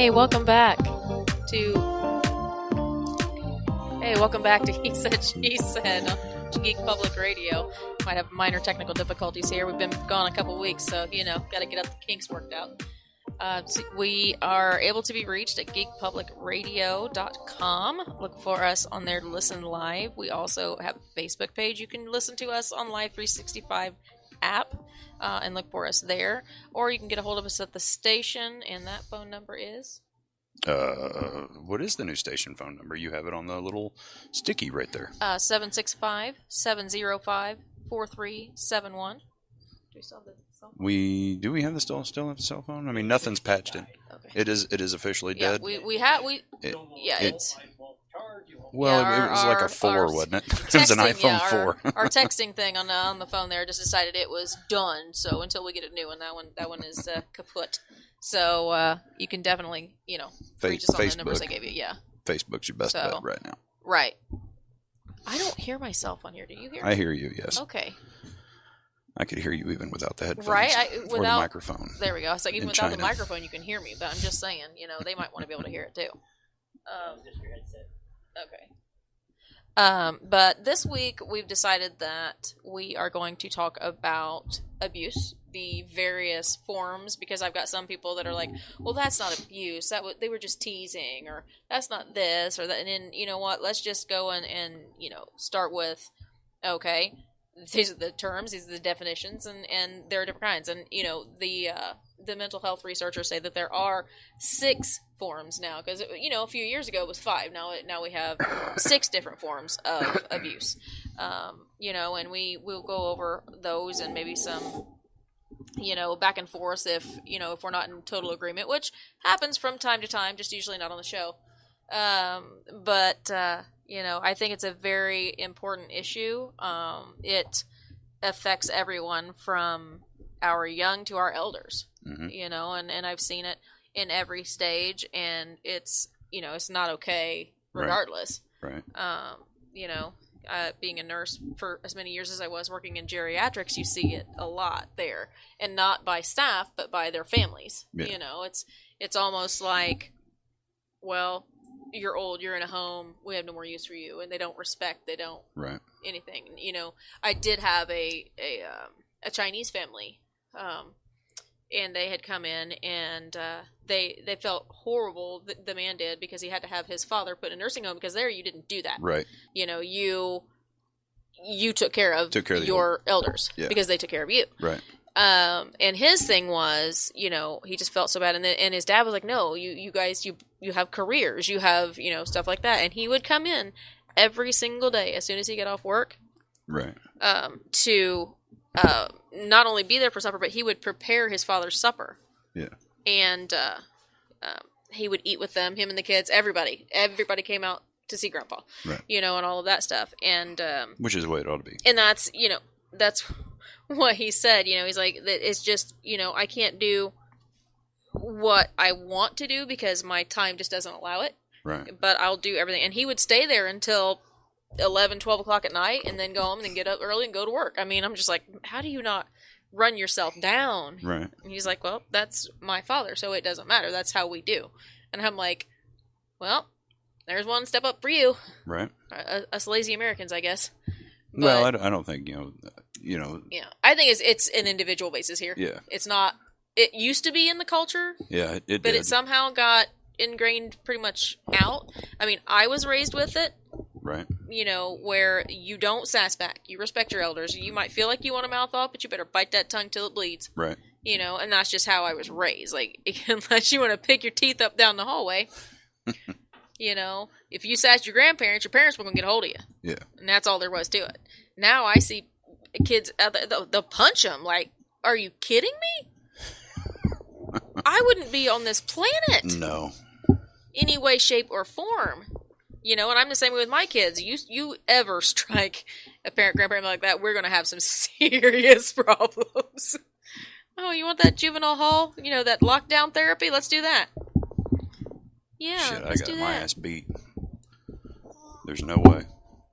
Hey, welcome back to He Said, She Said on Geek Public Radio. Might have minor technical difficulties here. We've been gone a couple weeks, so, got to get up the kinks worked out. We are able to be reached at geekpublicradio.com. Look for us on there to listen live. We also have a Facebook page. You can listen to us on Live 365 app and look for us there. Or you can get a hold of us at the station, and that phone number is... What is the new station phone number? You have it on the little sticky right there. 765-705-4371. Do we still have the cell phone? Do we have the still have the cell phone? I mean, nothing's patched in. Okay. It is officially dead. It was like a 4, wasn't it? It was an iPhone 4. Our texting thing on the phone there just decided it was done. So until we get a new one, that one is kaput. So you can definitely, reach us on the numbers I gave you. Yeah. Facebook's your best bet right now. Right. I don't hear myself on here. Do you hear me? I hear you, yes. Okay. I could hear you even without the headphones. Right? Or the microphone. There we go. It's like even without the microphone, you can hear me. But I'm just saying, they might want to be able to hear it too. Just your headset. Okay. But this week we've decided that we are going to talk about abuse, the various forms, because I've got some people that are like, well, that's not abuse. They were just teasing, or that's not this or that. And then, you know what? Let's just go and start with, okay, these are the terms, these are the definitions, and there are different kinds. And, the mental health researchers say that there are 6 forms now, because, a few years ago it was 5. Now we have 6 different forms of abuse. And we'll go over those and maybe some, back and forth if we're not in total agreement, which happens from time to time, just usually not on the show. But I think it's a very important issue. It affects everyone from our young to our elders, and I've seen it in every stage, and it's not okay regardless. Right. Being a nurse for as many years as I was working in geriatrics, you see it a lot there, and not by staff, but by their families. Yeah. It's almost like, well, you're old, you're in a home, we have no more use for you, and they don't respect, they don't anything. I did have a Chinese family, and they had come in, and they felt horrible, the man did, because he had to have his father put in a nursing home, because there you didn't do that. Right. You took care of your elders, because they took care of you. Right. And his thing was, he just felt so bad, and his dad was like, no, you guys, you have careers, you have, stuff like that, and he would come in every single day as soon as he got off work, right, to not only be there for supper, but he would prepare his father's supper. Yeah. And he would eat with them, him and the kids, everybody came out to see Grandpa, right, and all of that stuff, and which is the way it ought to be. And that's what he said. He's like, it's just, I can't do what I want to do because my time just doesn't allow it. Right. But I'll do everything. And he would stay there until 11, 12 o'clock at night, and then go home and then get up early and go to work. I mean, I'm just like, how do you not run yourself down? Right. And he's like, well, that's my father, so it doesn't matter. That's how we do. And I'm like, well, there's one step up for you. Right. Us lazy Americans, I guess. But, well, I don't think, Yeah. I think it's an individual basis here. Yeah. It's not, it used to be in the culture. Yeah, it but did. It somehow got ingrained pretty much out. I mean, I was raised with it. Right. Where you don't sass back. You respect your elders. You might feel like you want to mouth off, but you better bite that tongue till it bleeds. Right. And that's just how I was raised. Like, unless you want to pick your teeth up down the hallway, if you sassed your parents were going to get a hold of you. Yeah. And that's all there was to it. Now I see kids, they'll punch them. Like, are you kidding me? I wouldn't be on this planet. No. Any way, shape, or form. And I'm the same way with my kids. You ever strike a parent, grandparent like that, we're going to have some serious problems. Oh, you want that juvenile hall? That lockdown therapy? Let's do that. Yeah, shit, let's I got do my that. ass beat. There's no way.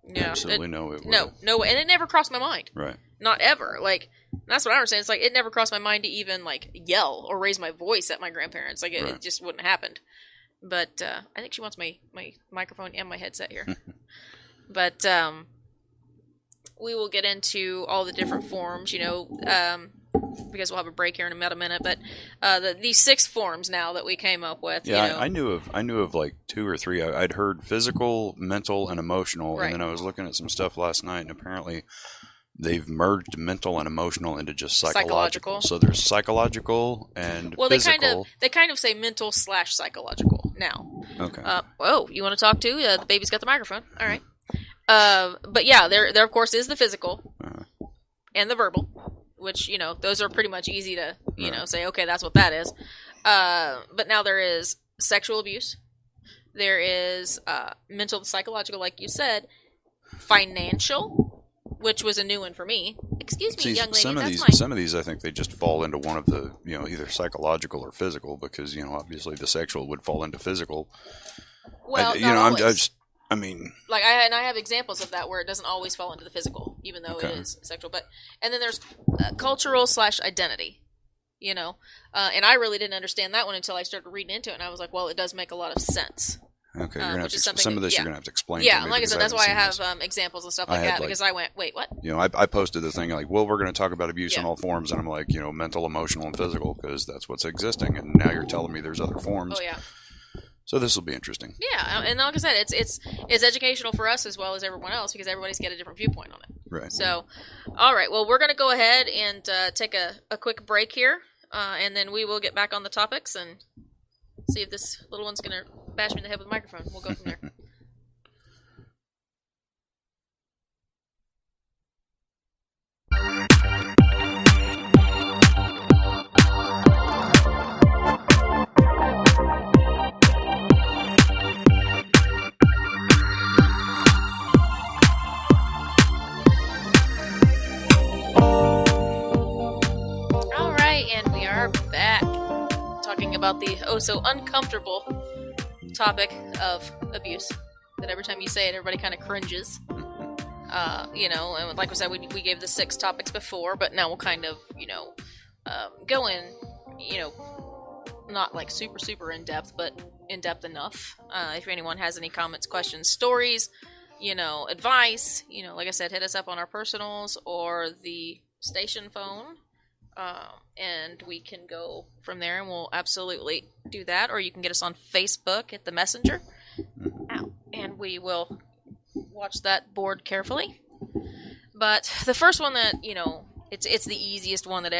Yeah, Absolutely no way. No way. And it never crossed my mind. Right. Not ever. Like, that's what I understand. It's like, it never crossed my mind to even, like, yell or raise my voice at my grandparents. Like, it just wouldn't have happened. But I think she wants my microphone and my headset here. But we will get into all the different forms, because we'll have a break here in about a minute. But these 6 forms now that we came up with. Yeah, I knew of like 2 or 3. I'd heard physical, mental, and emotional, Right. and then I was looking at some stuff last night, and apparently they've merged mental and emotional into just psychological. So there's psychological and physical. They kind of say mental / psychological now. Okay. You want to talk too? The baby's got the microphone. All right. But yeah, there of course is the physical and the verbal, which those are pretty much easy to say. Okay, that's what that is. But now there is sexual abuse. There is mental, psychological, like you said, financial, which was a new one for me. Excuse me, young lady. Some of these, I think they just fall into one of the either psychological or physical, because obviously the sexual would fall into physical. Well, I mean, like I have examples of that where it doesn't always fall into the physical, even though it is sexual. And then there's cultural / identity, and I really didn't understand that one until I started reading into it, and I was like, well, it does make a lot of sense. Okay, you're gonna have to, some of this you're gonna have to explain. Yeah, to me, like I said, that's why I have examples and stuff like that, because I went, wait, what? I posted the thing like, well, we're going to talk about abuse in all forms, and I'm like, mental, emotional, and physical, because that's what's existing, and now you're telling me there's other forms. Oh yeah. So this will be interesting. Yeah, and like I said, it's educational for us as well as everyone else, because everybody's got a different viewpoint on it. Right. So, all right, well, we're going to go ahead and take a quick break here, and then we will get back on the topics and see if this little one's going to bash me in the head with a microphone. We'll go from there. About the so uncomfortable topic of abuse, that every time you say it, everybody kind of cringes. And like we said, we gave the 6 topics before, but now we'll kind of, go in, not like super in depth, but in depth enough. If anyone has any comments, questions, stories, advice, like I said, hit us up on our personals or the station phone. And we can go from there, and we'll absolutely do that. Or you can get us on Facebook at the Messenger. And we will watch that board carefully. But the first one that, it's the easiest one that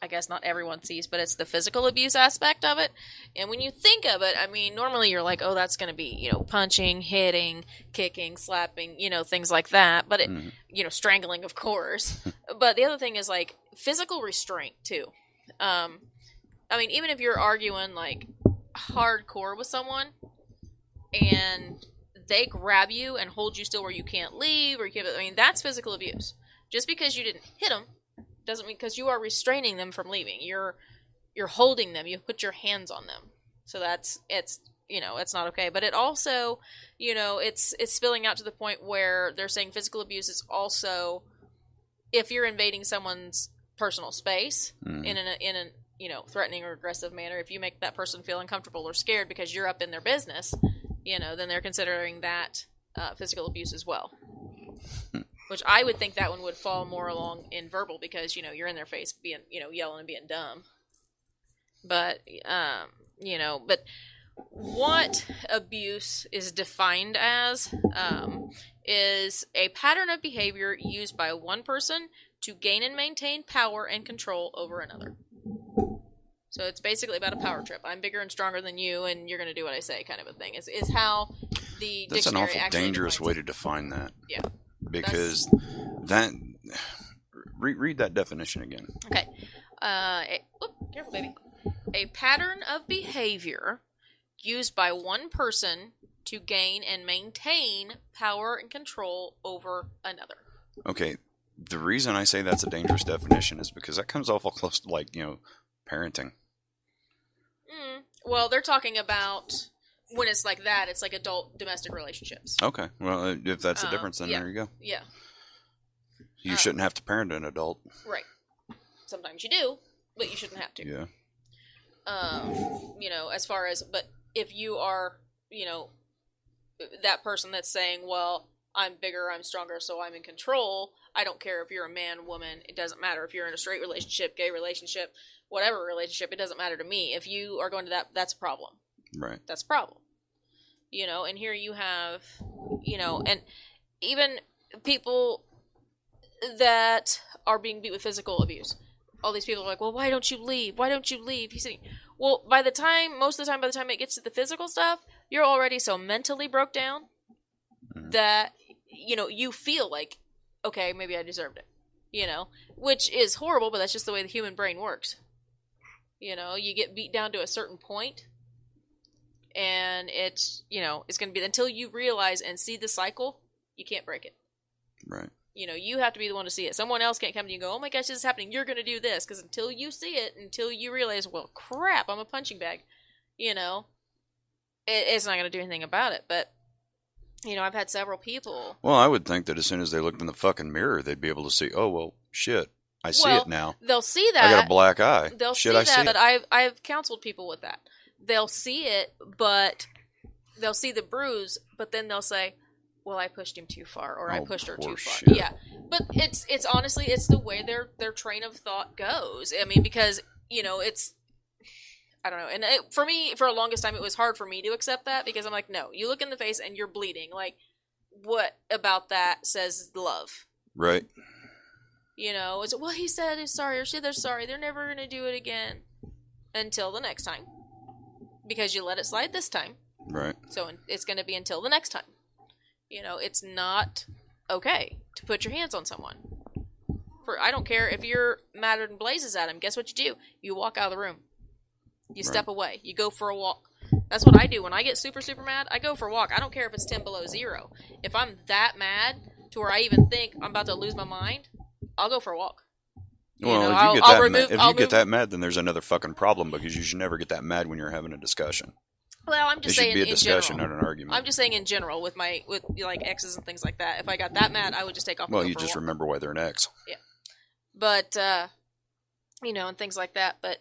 I guess not everyone sees, but it's the physical abuse aspect of it. And when you think of it, I mean, normally you're like, oh, that's going to be, punching, hitting, kicking, slapping, things like that. But it, strangling, of course. But the other thing is like physical restraint too. I mean, even if you're arguing like hardcore with someone and they grab you and hold you still where you can't leave, that's physical abuse. Just because you didn't hit them doesn't mean, because you are restraining them from leaving. You're holding them. You put your hands on them. So it's not okay. But it also, it's spilling out to the point where they're saying physical abuse is also if you're invading someone's personal space in an threatening or aggressive manner. If you make that person feel uncomfortable or scared because you're up in their business, then they're considering that physical abuse as well. Which I would think that one would fall more along in verbal, because, you're in their face being, yelling and being dumb. But, but what abuse is defined as is a pattern of behavior used by one person to gain and maintain power and control over another. So it's basically about a power trip. I'm bigger and stronger than you, and you're going to do what I say, kind of a thing. Is how the That's an dictionary awful dangerous way to define that. Yeah. Because read that definition again. Okay. Careful, baby. A pattern of behavior used by one person to gain and maintain power and control over another. Okay. The reason I say that's a dangerous definition is because that comes awful close to, like, parenting. Well, they're talking about when it's like that, it's like adult domestic relationships. Okay. Well, if that's the difference, then there you go. Yeah. You shouldn't have to parent an adult. Right. Sometimes you do, but you shouldn't have to. Yeah. As far as, but if you are, that person that's saying, well, I'm bigger, I'm stronger, so I'm in control. I don't care if you're a man, woman. It doesn't matter if you're in a straight relationship, gay relationship, whatever relationship. It doesn't matter to me. If you are going to that, that's a problem. Right. That's a problem. And here you have, and even people that are being beat with physical abuse. All these people are like, well, why don't you leave? Why don't you leave? He's saying, well, most of the time it gets to the physical stuff, you're already so mentally broke down that, you feel like, okay, maybe I deserved it, which is horrible, but that's just the way the human brain works. You get beat down to a certain point, and it's going to be, until you realize and see the cycle, you can't break it. Right. You have to be the one to see it. Someone else can't come to you and go, oh my gosh, this is happening, you're going to do this. Because until you see it, until you realize, well, crap, I'm a punching bag, it's not going to do anything about it. But, I've had several people. Well, I would think that as soon as they looked in the fucking mirror, they'd be able to see, oh, well, shit, I see it now. They'll see that. I got a black eye. They'll see that, but I've counseled people with that. They'll see it, but they'll see the bruise, but then they'll say, well, I pushed him too far, or I pushed her too far. Shit. Yeah, but it's honestly, it's the way their train of thought goes. I mean, because it's, I don't know, and for me, for the longest time, it was hard for me to accept that, because I'm like, no, you look in the face and you're bleeding. Like, what about that says love? Right. It's, well, he said he's sorry, or she said they're sorry. They're never gonna do it again until the next time, because you let it slide this time. Right. So it's gonna be until the next time. It's not okay to put your hands on someone. I don't care if you're mad and blazes at him. Guess what you do? You walk out of the room. You step away. You go for a walk. That's what I do. When I get super, super mad, I go for a walk. I don't care if it's 10 below zero. If I'm that mad to where I even think I'm about to lose my mind, I'll go for a walk. Well, if you get that mad, then there's another fucking problem, because you should never get that mad when you're having a discussion. Well, I'm just saying it should be a discussion, not an argument. I'm just saying in general with like exes and things like that. If I got that mad, I would just take off. Well, you just remember why they're an ex. Yeah, but and things like that. But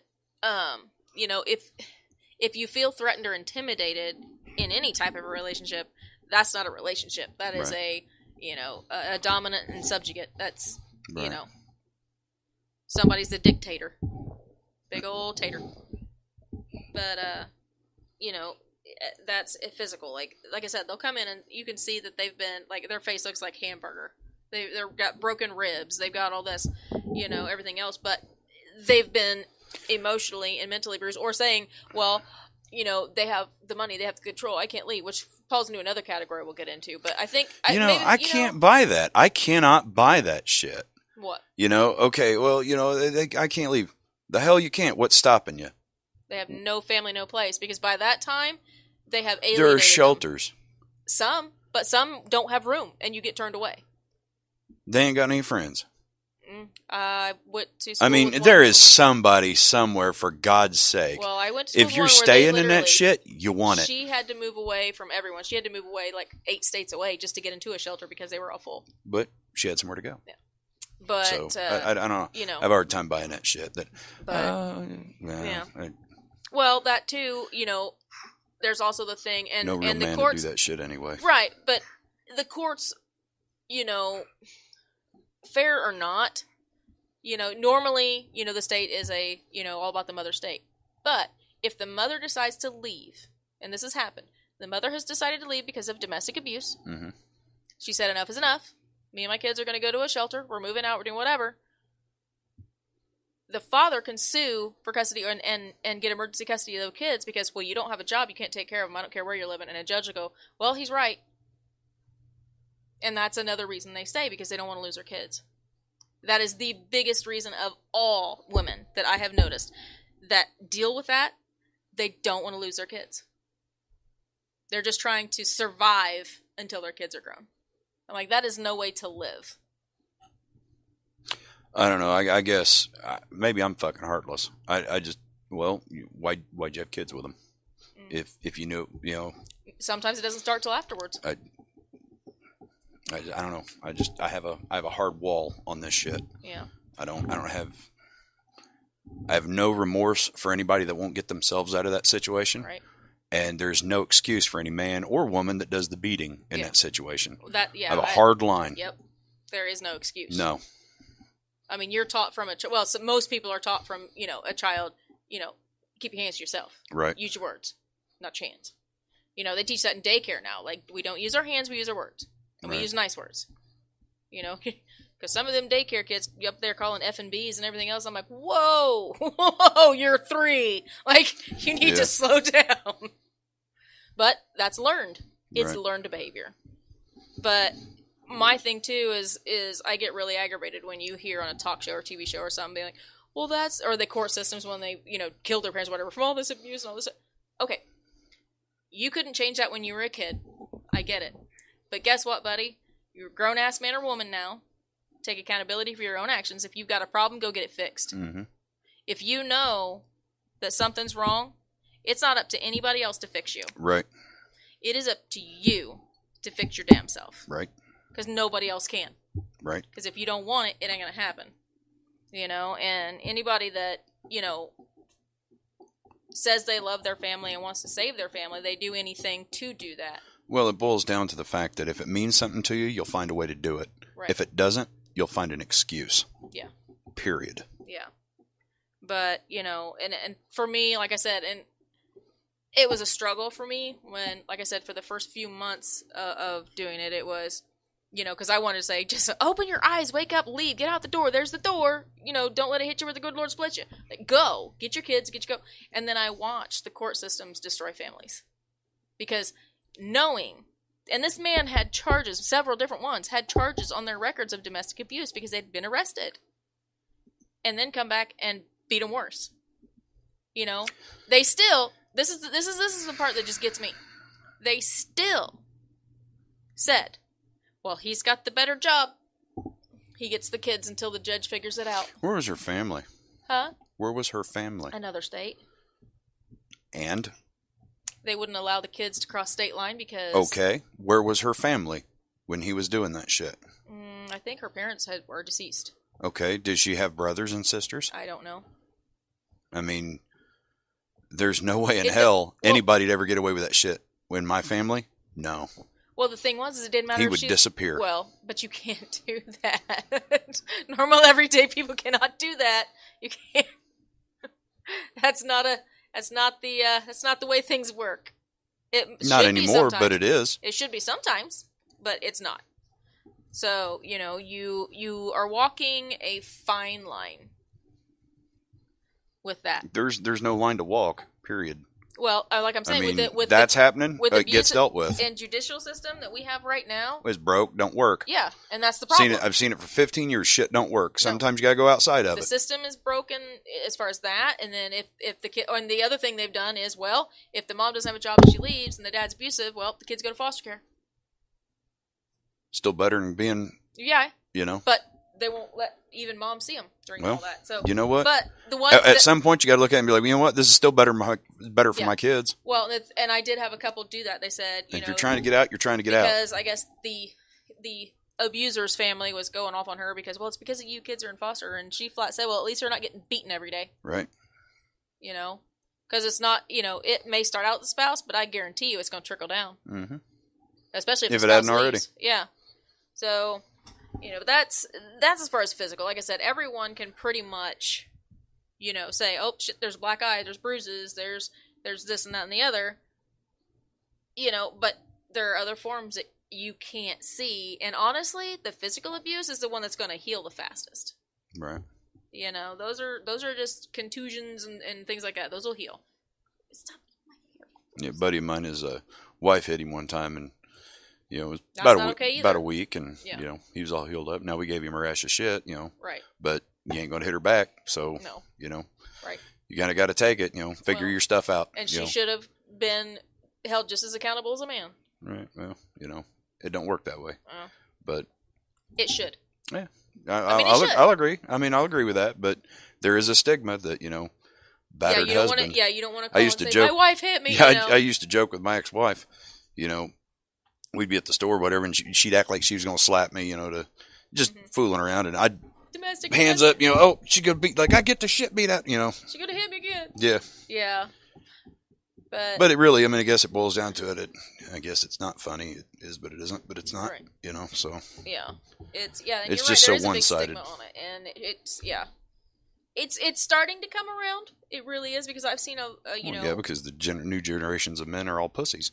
if you feel threatened or intimidated in any type of a relationship, that's not a relationship. That is a dominant and subjugate. That's somebody's the dictator, big old tater. But that's physical. Like I said, they'll come in and you can see that they've been, like, their face looks like hamburger. They've got broken ribs. They've got all this, everything else. But they've been emotionally and mentally bruised, or saying, well, they have the money, they have the control, I can't leave, which falls into another category we'll get into. But I think I can't buy that. I cannot buy that shit. What? Okay, well, I can't leave. The hell you can't. What's stopping you? They have no family, no place, because by that time, they have alienated There are shelters. Some, but some don't have room, and you get turned away. They ain't got any friends. I went to school. I mean, there is somebody somewhere, for God's sake. Well, I went to school. If you're staying in that shit, you want it. She had to move away from everyone. She had to move away like 8 states away just to get into a shelter because they were all full. But she had somewhere to go. Yeah. But so, I don't know. I have a hard time buying that shit. Well, that too. There's also the thing, and no real and the man courts to do that shit anyway. Right, but the courts, fair or not, normally, the state is all about the mother state. But if the mother decides to leave, and this has happened, the mother has decided to leave because of domestic abuse. Mm-hmm. She said, enough is enough. Me and my kids are going to go to a shelter. We're moving out. We're doing whatever. The father can sue for custody and get emergency custody of the kids because, well, you don't have a job. You can't take care of them. I don't care where you're living. And a judge will go, well, he's right. And that's another reason they stay, because they don't want to lose their kids. That is the biggest reason of all women that I have noticed that deal with that. They don't want to lose their kids. They're just trying to survive until their kids are grown. I'm like, that is no way to live. I don't know. I guess maybe I'm fucking heartless. I just, well, why'd you have kids with them? If you knew, Sometimes it doesn't start till afterwards. I don't know. I have a hard wall on this shit. Yeah. I have no remorse for anybody that won't get themselves out of that situation. Right. And there's no excuse for any man or woman that does the beating in that situation. I have a I hard line. Yep. There is no excuse. No. I mean, you're taught from most people are taught from, a child, keep your hands to yourself. Right. Use your words, not your hands. They teach that in daycare now. Like, we don't use our hands, we use our words. And we use nice words. Because some of them daycare kids up there calling F and B's and everything else, I'm like, whoa, you're 3. Like, you need to slow down. But that's learned. It's learned behavior. But my thing, too, is I get really aggravated when you hear on a talk show or TV show or something, being like, well, or the court systems when they, killed their parents or whatever from all this abuse and all this. Okay. You couldn't change that when you were a kid. I get it. But guess what, buddy? You're a grown-ass man or woman now. Take accountability for your own actions. If you've got a problem, go get it fixed. Mm-hmm. If you know that something's wrong, it's not up to anybody else to fix you. Right. It is up to you to fix your damn self. Right. Because nobody else can. Right. Because if you don't want it, it ain't going to happen. And anybody that, says they love their family and wants to save their family, they do anything to do that. Well, it boils down to the fact that if it means something to you, you'll find a way to do it. Right. If it doesn't, you'll find an excuse. Yeah. Period. Yeah. But, and for me, like I said, and it was a struggle for me when, like I said, for the first few months of doing it, it was, because I wanted to say, just open your eyes, wake up, leave, get out the door. There's the door. Don't let it hit you where the good Lord split you. Like, go. Get your kids, go. And then I watched the court systems destroy families. Because knowing, and this man had charges, several different ones, had charges on their records of domestic abuse because they'd been arrested. And then come back and beat them worse. They still, this is the part that just gets me. They still said, well, he's got the better job. He gets the kids until the judge figures it out. Where was her family? Huh? Where was her family? Another state. And? They wouldn't allow the kids to cross state line because... Okay. Where was her family when he was doing that shit? I think her parents were deceased. Okay. Did she have brothers and sisters? I don't know. I mean, there's no way in hell anybody'd ever get away with that shit. When my family? No. Well, the thing was, it didn't matter. He would disappear. Well, but you can't do that. Normal, everyday people cannot do that. You can't. That's not the way things work. It not should anymore, be but it is. It should be sometimes, but it's not. So you are walking a fine line with that. There's no line to walk. Period. Well, like I'm saying, that's happening. It gets dealt with. And judicial system that we have right now is broke. Don't work. Yeah, and that's the problem. I've seen it for 15 years. Shit don't work. Sometimes you gotta go outside of it. The system is broken as far as that. And then if the kid, and the other thing they've done is, well, if the mom doesn't have a job and she leaves, and the dad's abusive, well, the kids go to foster care. Still better than being. Yeah. But they won't let even mom see them during all that. So you know what? But the one at some point you got to look at it and be like, you know what? This is still better for my kids. Well, and I did have a couple do that. They said, if you're trying to get out, you're trying to get out. Because I guess the abuser's family was going off on her because, well, it's because of you kids are in foster, and she flat said, well, at least they're not getting beaten every day. Right. Because it's not, it may start out the spouse, but I guarantee you it's going to trickle down. Mm-hmm. Especially if it spouse hadn't already. Leaves. Yeah. So, that's as far as physical. Like I said, everyone can pretty much, say, oh, shit, there's a black eye, there's bruises, there's this and that and the other. But there are other forms that you can't see. And honestly, the physical abuse is the one that's going to heal the fastest. Right. Those are just contusions and things like that. Those will heal. Stop my hair. Yeah, buddy of mine, his wife hit him one time, and it was about a week, and he was all healed up. Now we gave him a rash of shit, Right. But you ain't gonna hit her back, so no. Right. You kind of got to take it, figure your stuff out. And she should have been held just as accountable as a man. Right. Well, it don't work that way, but it should. Yeah. I'll agree. I'll agree with that, but there is a stigma that battered husband. You don't want to call and say, my wife hit me. I used to joke with my ex-wife. We'd be at the store or whatever, and she'd act like she was going to slap me, to just fooling around, and I'd hands up, she's going to beat, like, I get the shit beat out, She's going to hit me again. Yeah. Yeah. But it really, I mean, I guess it boils down to it. I guess it's not funny. It is, but it isn't. But it's not. Right. You know, so yeah, it's yeah. And it's you're just right, there so is a big one-sided. stigma on it, and it's yeah. It's starting to come around. It really is because I've seen you know. Yeah, because the new generations of men are all pussies.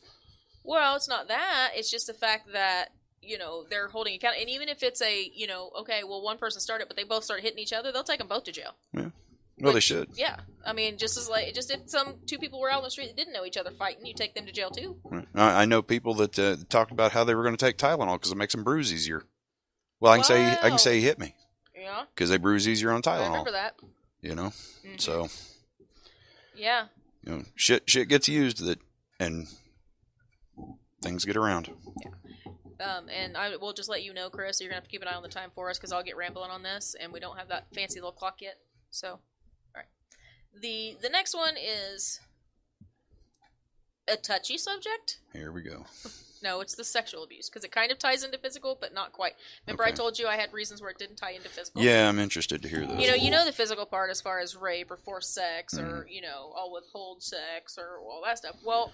Well, it's not that. It's just the fact that, you know, they're holding account. And even if it's a, you know, okay, well, one person started, but they both started hitting each other, they'll take them both to jail. Yeah. Well, they should. Yeah. I mean, just if two people were out on the street that didn't know each other fighting, you take them to jail too. Right. I know people that talked about how they were going to take Tylenol because it makes them bruise easier. Well, I can say he hit me. Yeah. Because they bruise easier on Tylenol. I remember that. You know? Mm-hmm. So. Yeah. You know, shit gets used and things get around. Yeah. And I will just let you know, Chris, you're going to have to keep an eye on the time for us because I'll get rambling on this, and we don't have that fancy little clock yet. So, all right. The next one is a touchy subject. Here we go. No, it's the sexual abuse because it kind of ties into physical, but not quite. Remember, Okay. I told you I had reasons where it didn't tie into physical. Yeah, I'm interested to hear this. You know the physical part as far as rape or forced sex or I'll withhold sex or all that stuff. Well,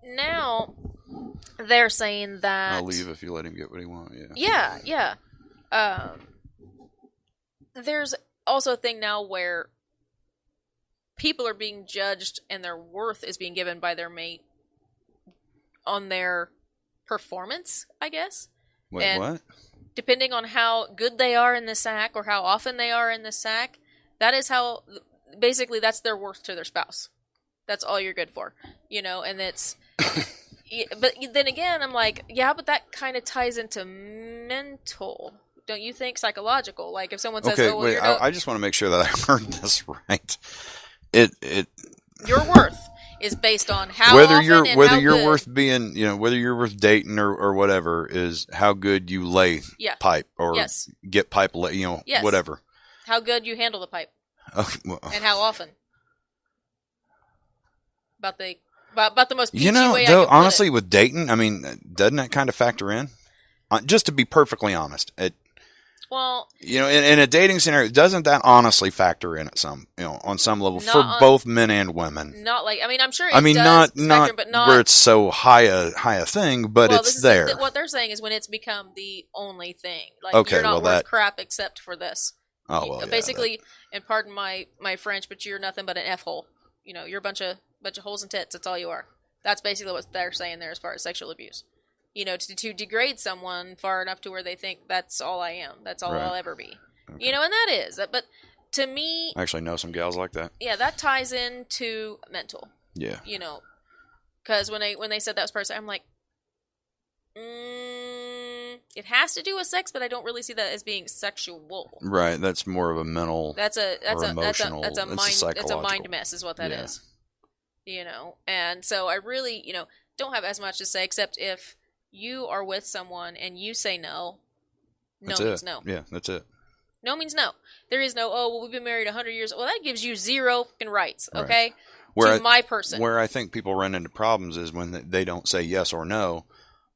now they're saying that I'll leave if you let him get what he wants. Yeah. Yeah. There's also a thing now where people are being judged and their worth is being given by their mate on their performance, I guess. Wait, and what? Depending on how good they are in the sack or how often they are in the sack, that is how, basically, that's their worth to their spouse. That's all you're good for, and it's, but then again, I'm like, yeah, but that kind of ties into mental, don't you think? Psychological. Like if someone says, Okay, oh, well, wait, I just want to make sure that I heard this right. Your worth is based on how whether often you're and whether how you're good. worth being, whether you're worth dating or whatever is how good you lay pipe or Yes. get pipe, Yes. whatever. How good you handle the pipe Okay, well, and how often. About the most peachy way I though, can put honestly, it. with dating, I mean, doesn't that kind of factor in? Just to be perfectly honest, Well, in a dating scenario, doesn't that honestly factor in at some, on some level for both men and women? not like, I mean, I'm sure it I mean, does not factor, but not where it's so high a thing, but well, it's there. What they're saying is when it's become the only thing. Like, Okay, you're not well, worth crap except for this. Oh, well, yeah, basically, and pardon my French, but you're nothing but an F-hole. You're a bunch of holes and tits. That's all you are. That's basically what they're saying there as far as sexual abuse. To degrade someone far enough to where they think that's all I am. That's all Right. I'll ever be. Okay. And that is. But to me, I actually know some gals like that. yeah, that ties into mental. Yeah. Because when they said that was part of it, I'm like, it has to do with sex, but I don't really see that as being sexual. Right. That's more of a mental. That's a emotional, that's a mind psychological. mess is what that Yeah. is. And so I really, don't have as much to say except if you are with someone and you say no, no means no. Yeah, that's it. No means no. There is no, oh, well, we've been married 100 years. Well, that gives you zero fucking rights, okay? Right. To my person. Where I think people run into problems is when they don't say yes or no,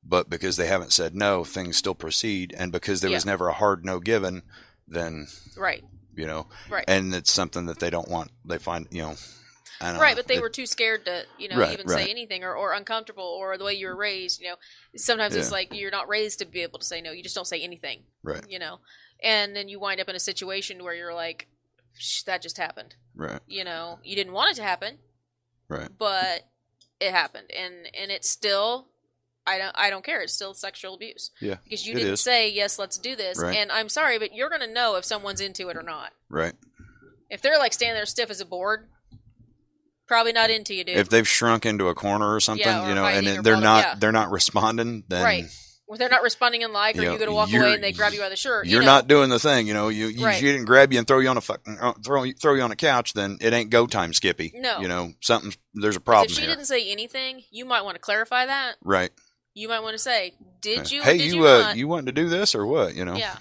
but because they haven't said no, things still proceed. And because there was never a hard no given, then, right. Right. And it's something that they don't want. They find, I don't right, know. but they were too scared to, even say anything or uncomfortable or the way you were raised, Sometimes it's like you're not raised to be able to say no. You just don't say anything. Right. And then you wind up in a situation where you're like, that just happened. Right. You didn't want it to happen. Right. But it happened. And it's still, I don't care. It's still sexual abuse. Yeah. Because you didn't say, yes, let's do this. Right. And I'm sorry, but you're going to know if someone's into it or not. Right. If they're like standing there stiff as a board, probably not into you, dude. If they've shrunk into a corner or something, or hiding and or they're bottom- not they're not responding, then right. Well, they're not responding in like, or you go to walk away and they grab you by the shirt. You're not doing the thing, you Right. you didn't grab you and throw you on a fucking throw you on a couch, then it ain't go time, Skippy. No. There's a problem if she here. didn't say anything, you might want to clarify that. Right. You might want to say, did you? Hey, or did you not? you wanting to do this or what? Yeah,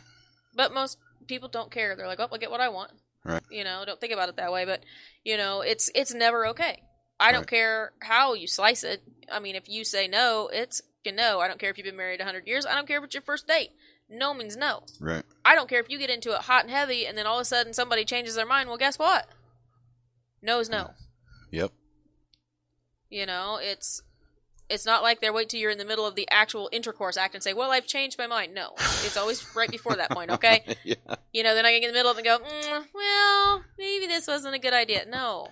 but most people don't care. They're like, oh, I'll get what I want. Right. Don't think about it that way. But it's never okay. I don't care how you slice it. I mean, if you say no, it's no. I don't care if you've been married 100 years. I don't care if it's your first date. No means no. Right. I don't care if you get into it hot and heavy, and then all of a sudden somebody changes their mind. Well, guess what? No is no. Yep. You know, it's not like they're waiting till you're in the middle of the actual intercourse act and say, well, I've changed my mind. No. It's always right before that point, okay? Yeah. You know, then I get in the middle of it and go, well, maybe this wasn't a good idea. No.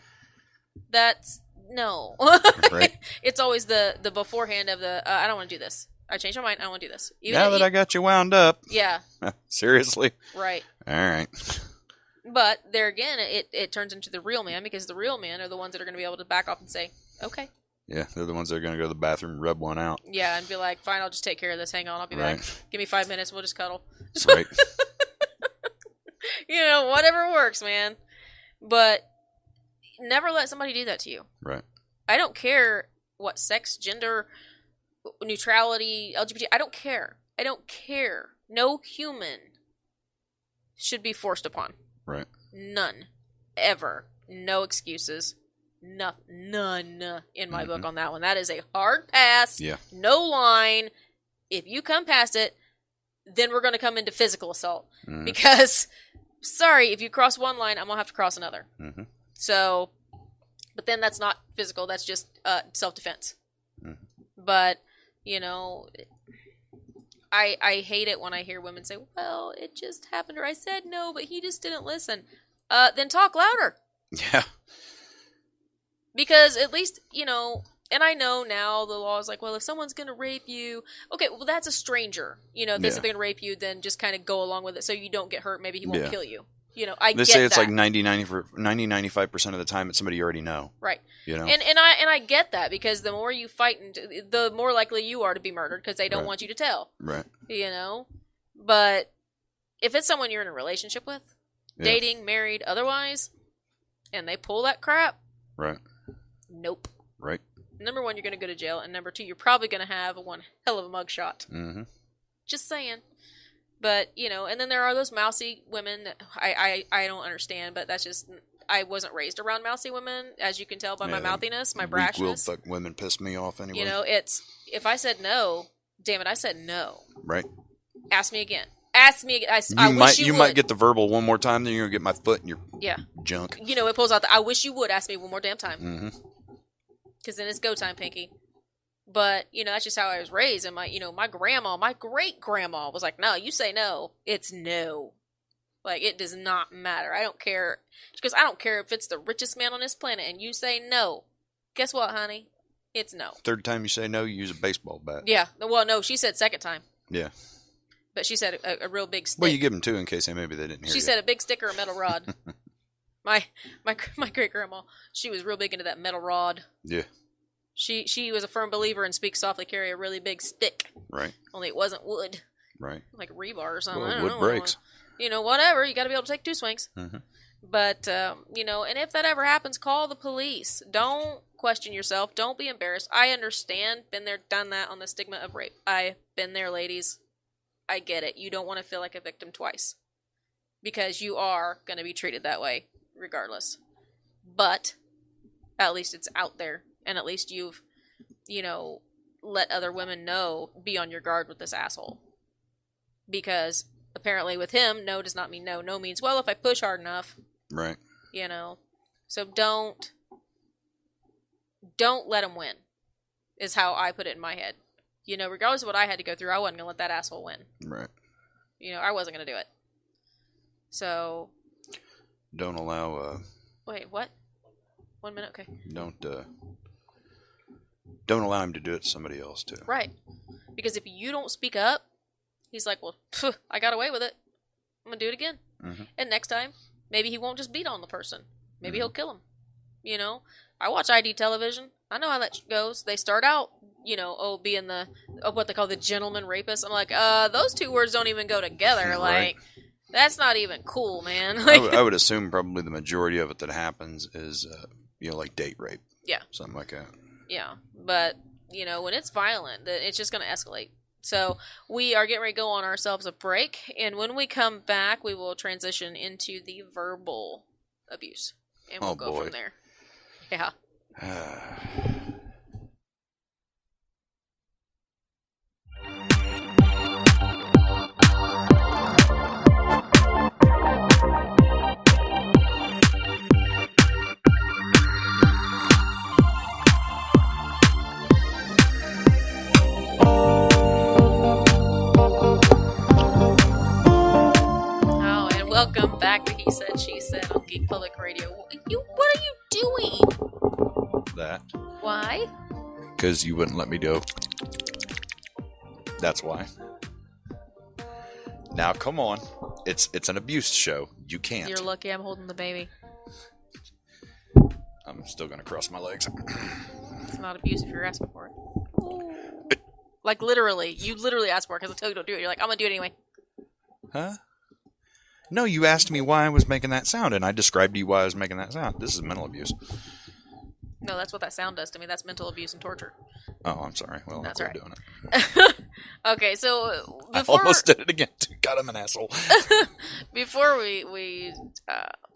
No. Right. It's always the beforehand of the, I don't want to do this. I changed my mind. I don't want to do this. Now that I got you wound up. Yeah. Seriously? Right. All right. But there again, it turns into the real man, because the real men are the ones that are going to be able to back off and say, okay. Yeah, they're the ones that are going to go to the bathroom and rub one out. Yeah, and be like, fine, I'll just take care of this. Hang on, I'll be Right. back. Give me 5 minutes, we'll just cuddle. Right. You know, whatever works, man. But never let somebody do that to you. Right. I don't care what sex, gender, neutrality, LGBT, I don't care. I don't care. No human should be forced upon. Right. None. Ever. No excuses. None in my book on that one. That is a hard pass. Yeah. No line. If you come past it, then we're going to come into physical assault. Mhm. Because, sorry, if you cross one line, I'm going to have to cross another. Mhm. So, but then that's not physical. That's just self-defense. Mhm. But, you know, I hate it when I hear women say, well, it just happened, or I said no, but he just didn't listen. Then talk louder. Yeah. Because at least, you know, and I know now the law is like, well, if someone's going to rape you, okay, well, that's a stranger. You know, if they say Yeah. they're going to rape you, then just kind of go along with it so you don't get hurt. Maybe he won't Yeah. kill you. You know, I They get say it's that. like 95% of the time it's somebody you already know. Right. You know? And I get that, because the more you fight, the more likely you are to be murdered, because they don't Right. want you to tell. Right. You know? But if it's someone you're in a relationship with, Yeah. dating, married, otherwise, and they pull that crap, Right. nope. Right. Number one, you're going to go to jail, and number two, you're probably going to have one hell of a mugshot. Mm-hmm. Just saying. But, you know, and then there are those mousy women that I don't understand, but that's just, I wasn't raised around mousy women, as you can tell by my Yeah, mouthiness, my Weak-willed brashness. fuck women piss me off anyway. You know, it's, if I said no, damn it, I said no. Right. Ask me again. Ask me again. I wish you would. might get the verbal one more time, then you're going to get my foot in your Yeah. junk. You know, it pulls out the, I wish you would ask me one more damn time. Mm-hmm. Because then it's go time, Pinky. But, you know, that's just how I was raised. And my grandma, my great-grandma was like, no, you say no, it's no. Like, it does not matter. I don't care. Because I don't care if it's the richest man on this planet and you say no. Guess what, honey? It's no. Third time you say no, you use a baseball bat. Yeah. Well, no, she said second time. Yeah. But she said a real big stick. Well, you give them two in case maybe they didn't hear She you. said a big stick or a metal rod. my great-grandma, she was real big into that metal rod. Yeah. She was a firm believer in speak softly, carry a really big stick. Right. Only it wasn't wood. Right. Like rebar or something. Well, I don't wood know. breaks. You know, whatever. You got to be able to take two swings. Mm-hmm. But, you know, and if that ever happens, call the police. Don't question yourself. Don't be embarrassed. I understand. Been there, done that on the stigma of rape. I've been there, ladies. I get it. You don't want to feel like a victim twice. Because you are going to be treated that way, regardless. But, at least it's out there. And at least you've, you know, let other women know, be on your guard with this asshole. Because apparently with him, no does not mean no. No means, well, if I push hard enough, Right. you know. So don't let him win, is how I put it in my head. You know, regardless of what I had to go through, I wasn't going to let that asshole win. Right. You know, I wasn't going to do it. So. Don't allow, Wait, what? 1 minute? Okay. Don't allow him to do it to somebody else, too. Right. Because if you don't speak up, he's like, well, I got away with it. I'm going to do it again. Mm-hmm. And next time, maybe he won't just beat on the person. Maybe he'll kill him. You know? I watch ID television. I know how that goes. They start out, you know, being what they call the gentleman rapist. I'm like, those two words don't even go together. Right. Like, that's not even cool, man. I would assume probably the majority of it that happens is, you know, like date rape. Yeah. Something like that. Yeah. But, you know, when it's violent, it's just going to escalate. So we are getting ready to go on ourselves a break. And when we come back, we will transition into the verbal abuse. And we'll go boy. from there. Yeah. Welcome back to He Said, She Said on Geek Public Radio. What are you doing? That. Why? Because you wouldn't let me do. That's why. Now, come on. It's an abuse show. You can't. You're lucky I'm holding the baby. I'm still going to cross my legs. It's not abuse if you're asking for it. Like, literally. You literally asked for it because I told you don't do it. You're like, I'm going to do it anyway. Huh? No, you asked me why I was making that sound, and I described to you why I was making that sound. This is mental abuse. No, that's what that sound does to me. That's mental abuse and torture. Oh, I'm sorry. Well, That's I'm all right. doing it. Okay, so I before almost did it again. God, I'm an asshole. before we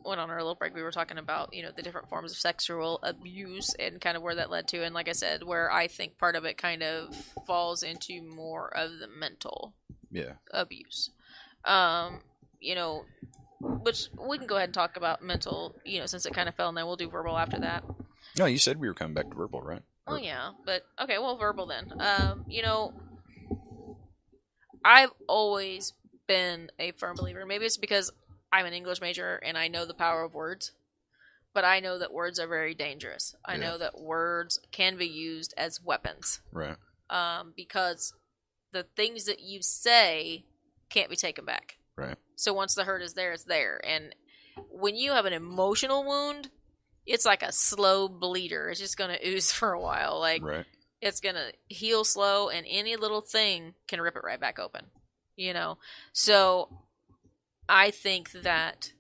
went on our little break, we were talking about, you know, the different forms of sexual abuse and kind of where that led to. And like I said, where I think part of it kind of falls into more of the mental Yeah. abuse. You know, which we can go ahead and talk about mental, you know, since it kind of fell, and then we'll do verbal after that. No, you said we were coming back to verbal, right? Oh yeah, but okay, well, verbal then. You know, I've always been a firm believer. Maybe it's because I'm an English major and I know the power of words, but I know that words are very dangerous. I know that words can be used as weapons. Right. Because the things that you say can't be taken back. Right. So once the hurt is there, it's there. And when you have an emotional wound, it's like a slow bleeder. It's just going to ooze for a while. Like, Right. it's going to heal slow, and any little thing can rip it right back open, you know? So I think that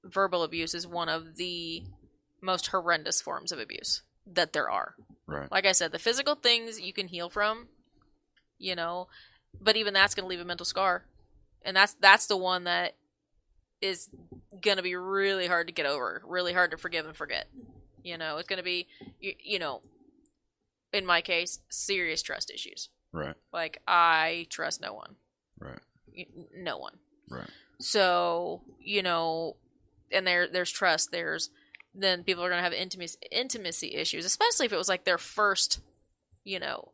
verbal abuse is one of the most horrendous forms of abuse that there are. Right. Like I said, the physical things you can heal from, you know, but even that's going to leave a mental scar. And that's the one that is going to be really hard to get over, really hard to forgive and forget. You know, it's going to be, you know, in my case, serious trust issues. Right. Like, I trust no one. Right. No one. Right. So, you know, and there's trust, then people are going to have intimacy issues, especially if it was like their first, you know,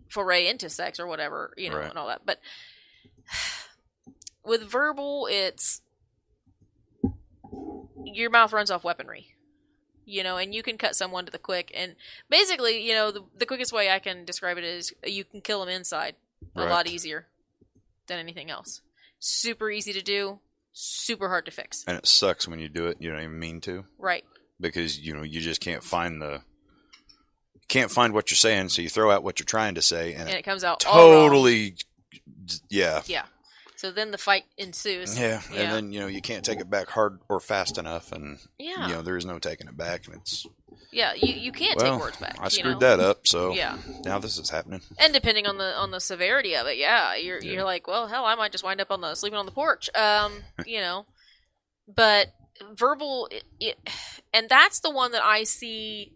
foray into sex or whatever, you know, Right. and all that. But with verbal, it's your mouth runs off weaponry, you know, and you can cut someone to the quick. And basically, you know, the quickest way I can describe it is you can kill them inside a Right. lot easier than anything else. Super easy to do, super hard to fix. And it sucks when you do it. You don't even mean to. Right. Because, you know, you just can't find what you're saying, so you throw out what you're trying to say, and it comes out all wrong. totally, yeah. Yeah. So then the fight ensues. Yeah, and then, you know, you can't take it back hard or fast enough, and, Yeah. you know, there is no taking it back, and it's... Yeah, you can't Well, take words back. I you screwed know? that up, so Yeah. now this is happening. And depending on the severity of it, yeah, you're like, well, hell, I might just wind up sleeping on the porch. You know, but verbal, and that's the one that I see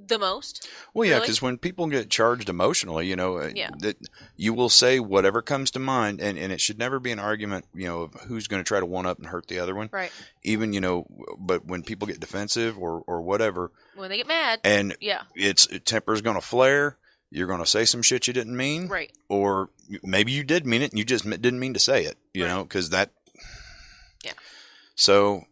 the most. Well, yeah, Really? because when people get charged emotionally, you know, Yeah. that you will say whatever comes to mind, and it should never be an argument, you know, of who's going to try to one up and hurt the other one. Right. Even, you know, but when people get defensive or whatever, When they get mad. and Yeah. temper's going to flare, you're going to say some shit you didn't mean, Right. or maybe you did mean it and you just didn't mean to say it, you know, because that. Yeah. So.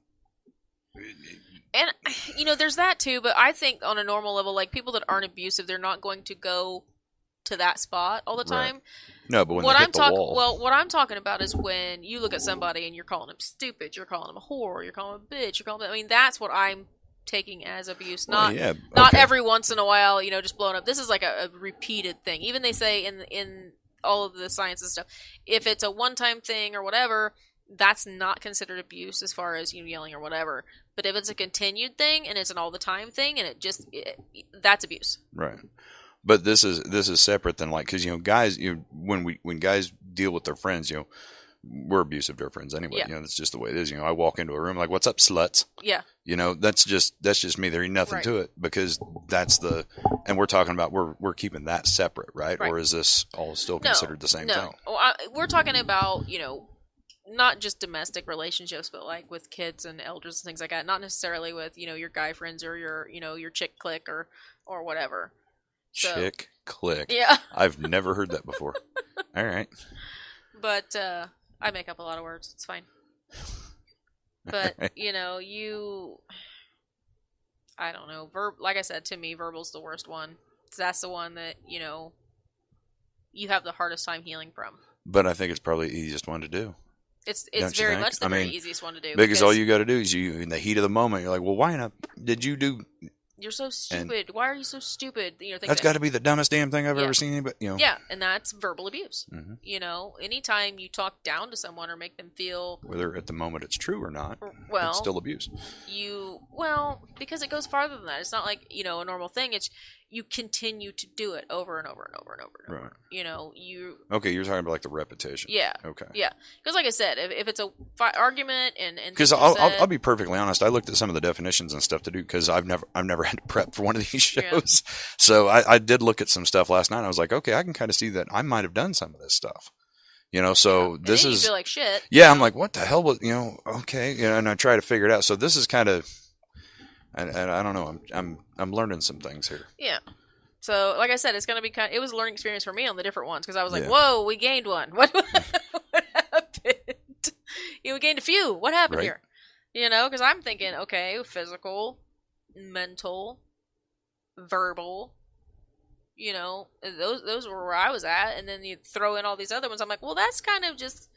And, you know, there's that too, but I think on a normal level, like people that aren't abusive, they're not going to go to that spot all the time. Right. No, but when What they I'm hit the wall. Well, what I'm talking about is when you look at somebody and you're calling them stupid, you're calling them a whore, you're calling them a bitch, you're calling them, I mean, that's what I'm taking as abuse. Not yeah, not okay. every once in a while, you know, just blowing up. This is like a repeated thing. Even they say in all of the science and stuff, if it's a one-time thing or whatever, that's not considered abuse as far as, you know, yelling or whatever. But if it's a continued thing and it's an all-the-time thing and that's abuse. Right. But this is separate than, like, because, you know, guys, you know, when guys deal with their friends, you know, we're abusive to our friends anyway. Yeah. You know, that's just the way it is. You know, I walk into a room like, "What's up, sluts?" Yeah. You know, that's just me. There ain't nothing Right. to it, because and we're talking about we're keeping that separate, right? Right. Or is this all still considered the same thing? Well, we're talking about, you know, not just domestic relationships, but like with kids and elders and things like that. Not necessarily with, you know, your guy friends or your, you know, your chick clique or whatever. So, Chick click. Yeah. I've never heard that before. All right. But I make up a lot of words. It's fine. But, I don't know. Like I said, to me, verbal's the worst one. That's the one that, you have the hardest time healing from. But I think it's probably the easiest one to do. It's very much the very easiest one to do. Because all you got to do is in the heat of the moment, you're like, well, why not? Did you do? You're so stupid. Why are you so stupid? That's got to be the dumbest damn thing I've ever seen. But Yeah, and that's verbal abuse. Anytime you talk down to someone or make them feel, whether at the moment it's true or not, well, it's still abuse. Because it goes farther than that. It's not like a normal thing. It's you continue to do it over and over and over and over and over. Right. Okay, you're talking about like the repetition. Yeah. Okay. Yeah, because like I said, if it's a argument and because I'll be perfectly honest, I looked at some of the definitions and stuff to do because I've never had to prep for one of these shows, so I did look at some stuff last night. I was like, okay, I can kind of see that I might have done some of this stuff. So this is you feel like shit. Yeah, I'm like, what the hell was okay, and I try to figure it out. So this is kind of. I don't know. I'm learning some things here. Yeah. So, like I said, it's gonna be it was a learning experience for me on the different ones because I was like, "Whoa, we gained one. What happened? We gained a few. What happened here?" Because I'm thinking, okay, physical, mental, verbal. Those were where I was at, and then you throw in all these other ones. I'm like, well, that's kind of just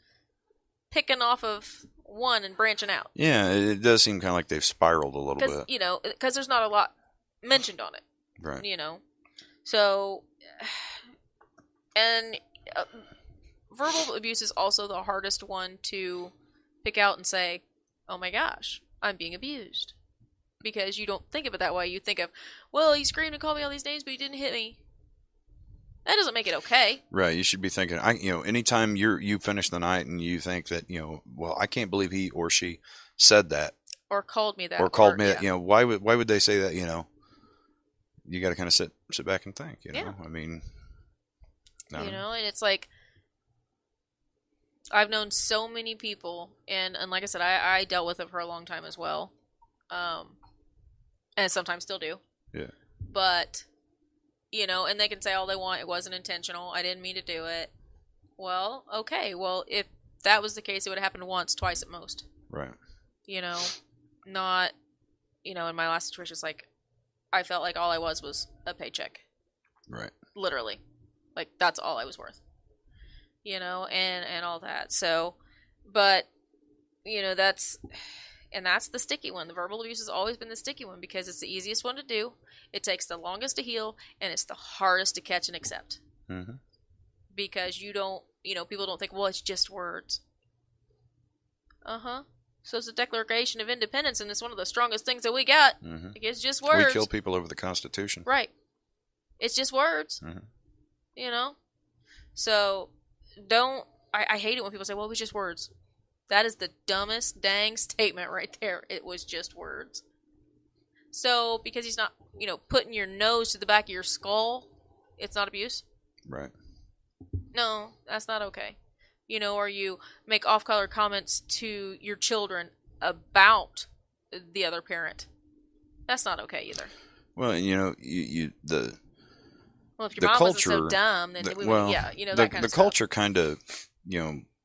picking off of one and branching out. Yeah, it does seem kind of like they've spiraled a little bit. Because there's not a lot mentioned on it. Right. So, and verbal abuse is also the hardest one to pick out and say, oh my gosh, I'm being abused. Because you don't think of it that way. You think of, well, he screamed and called me all these names, but he didn't hit me. That doesn't make it okay. Right. You should be thinking, anytime you finish the night and you think that, well, I can't believe he or she said that. Or called me that. Or called me that, why would they say that, You got to kind of sit back and think, Yeah. I mean. And it's like, I've known so many people, and like I said, I dealt with it for a long time as well. And sometimes still do. Yeah. But... and they can say all they want. It wasn't intentional. I didn't mean to do it. Well, okay. Well, if that was the case, it would have happened once, twice at most. Right. Not, in my last situation, it's like, I felt like all I was a paycheck. Right. Literally. Like, that's all I was worth. And all that. So, but, that's the sticky one. The verbal abuse has always been the sticky one because it's the easiest one to do. It takes the longest to heal, and it's the hardest to catch and accept. Mm-hmm. Because you don't, people don't think, well, it's just words. Uh-huh. So it's a Declaration of Independence, and it's one of the strongest things that we got. Mm-hmm. It's just words. We kill people over the Constitution. Right. It's just words. Mm-hmm. So, I hate it when people say, well, it was just words. That is the dumbest dang statement right there. It was just words. So, because he's not, putting your nose to the back of your skull, it's not abuse? Right. No, that's not okay. Or you make off-color comments to your children about the other parent. That's not okay either. Well, if your mom wasn't so dumb, then we would, that kind of stuff. The culture kind of,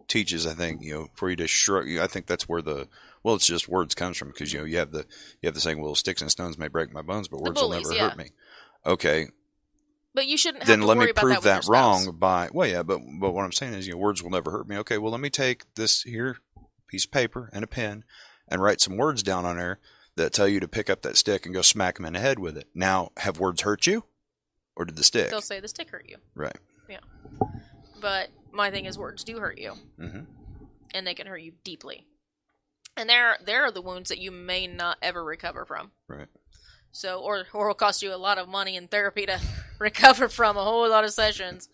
teaches, I think, for you to shrug. I think that's where it's just words comes from because, you have the saying, well, sticks and stones may break my bones, but words will never hurt me. Okay. But you shouldn't have then to let worry me about prove that, that wrong by, but what I'm saying is, words will never hurt me. Okay, well, let me take this here piece of paper and a pen and write some words down on there that tell you to pick up that stick and go smack them in the head with it. Now, have words hurt you? Or did the stick? They'll say the stick hurt you. Right. Yeah. But my thing is words do hurt you. Mm-hmm. And they can hurt you deeply. And there are the wounds that you may not ever recover from. Right. So, or it'll cost you a lot of money in therapy to recover from a whole lot of sessions.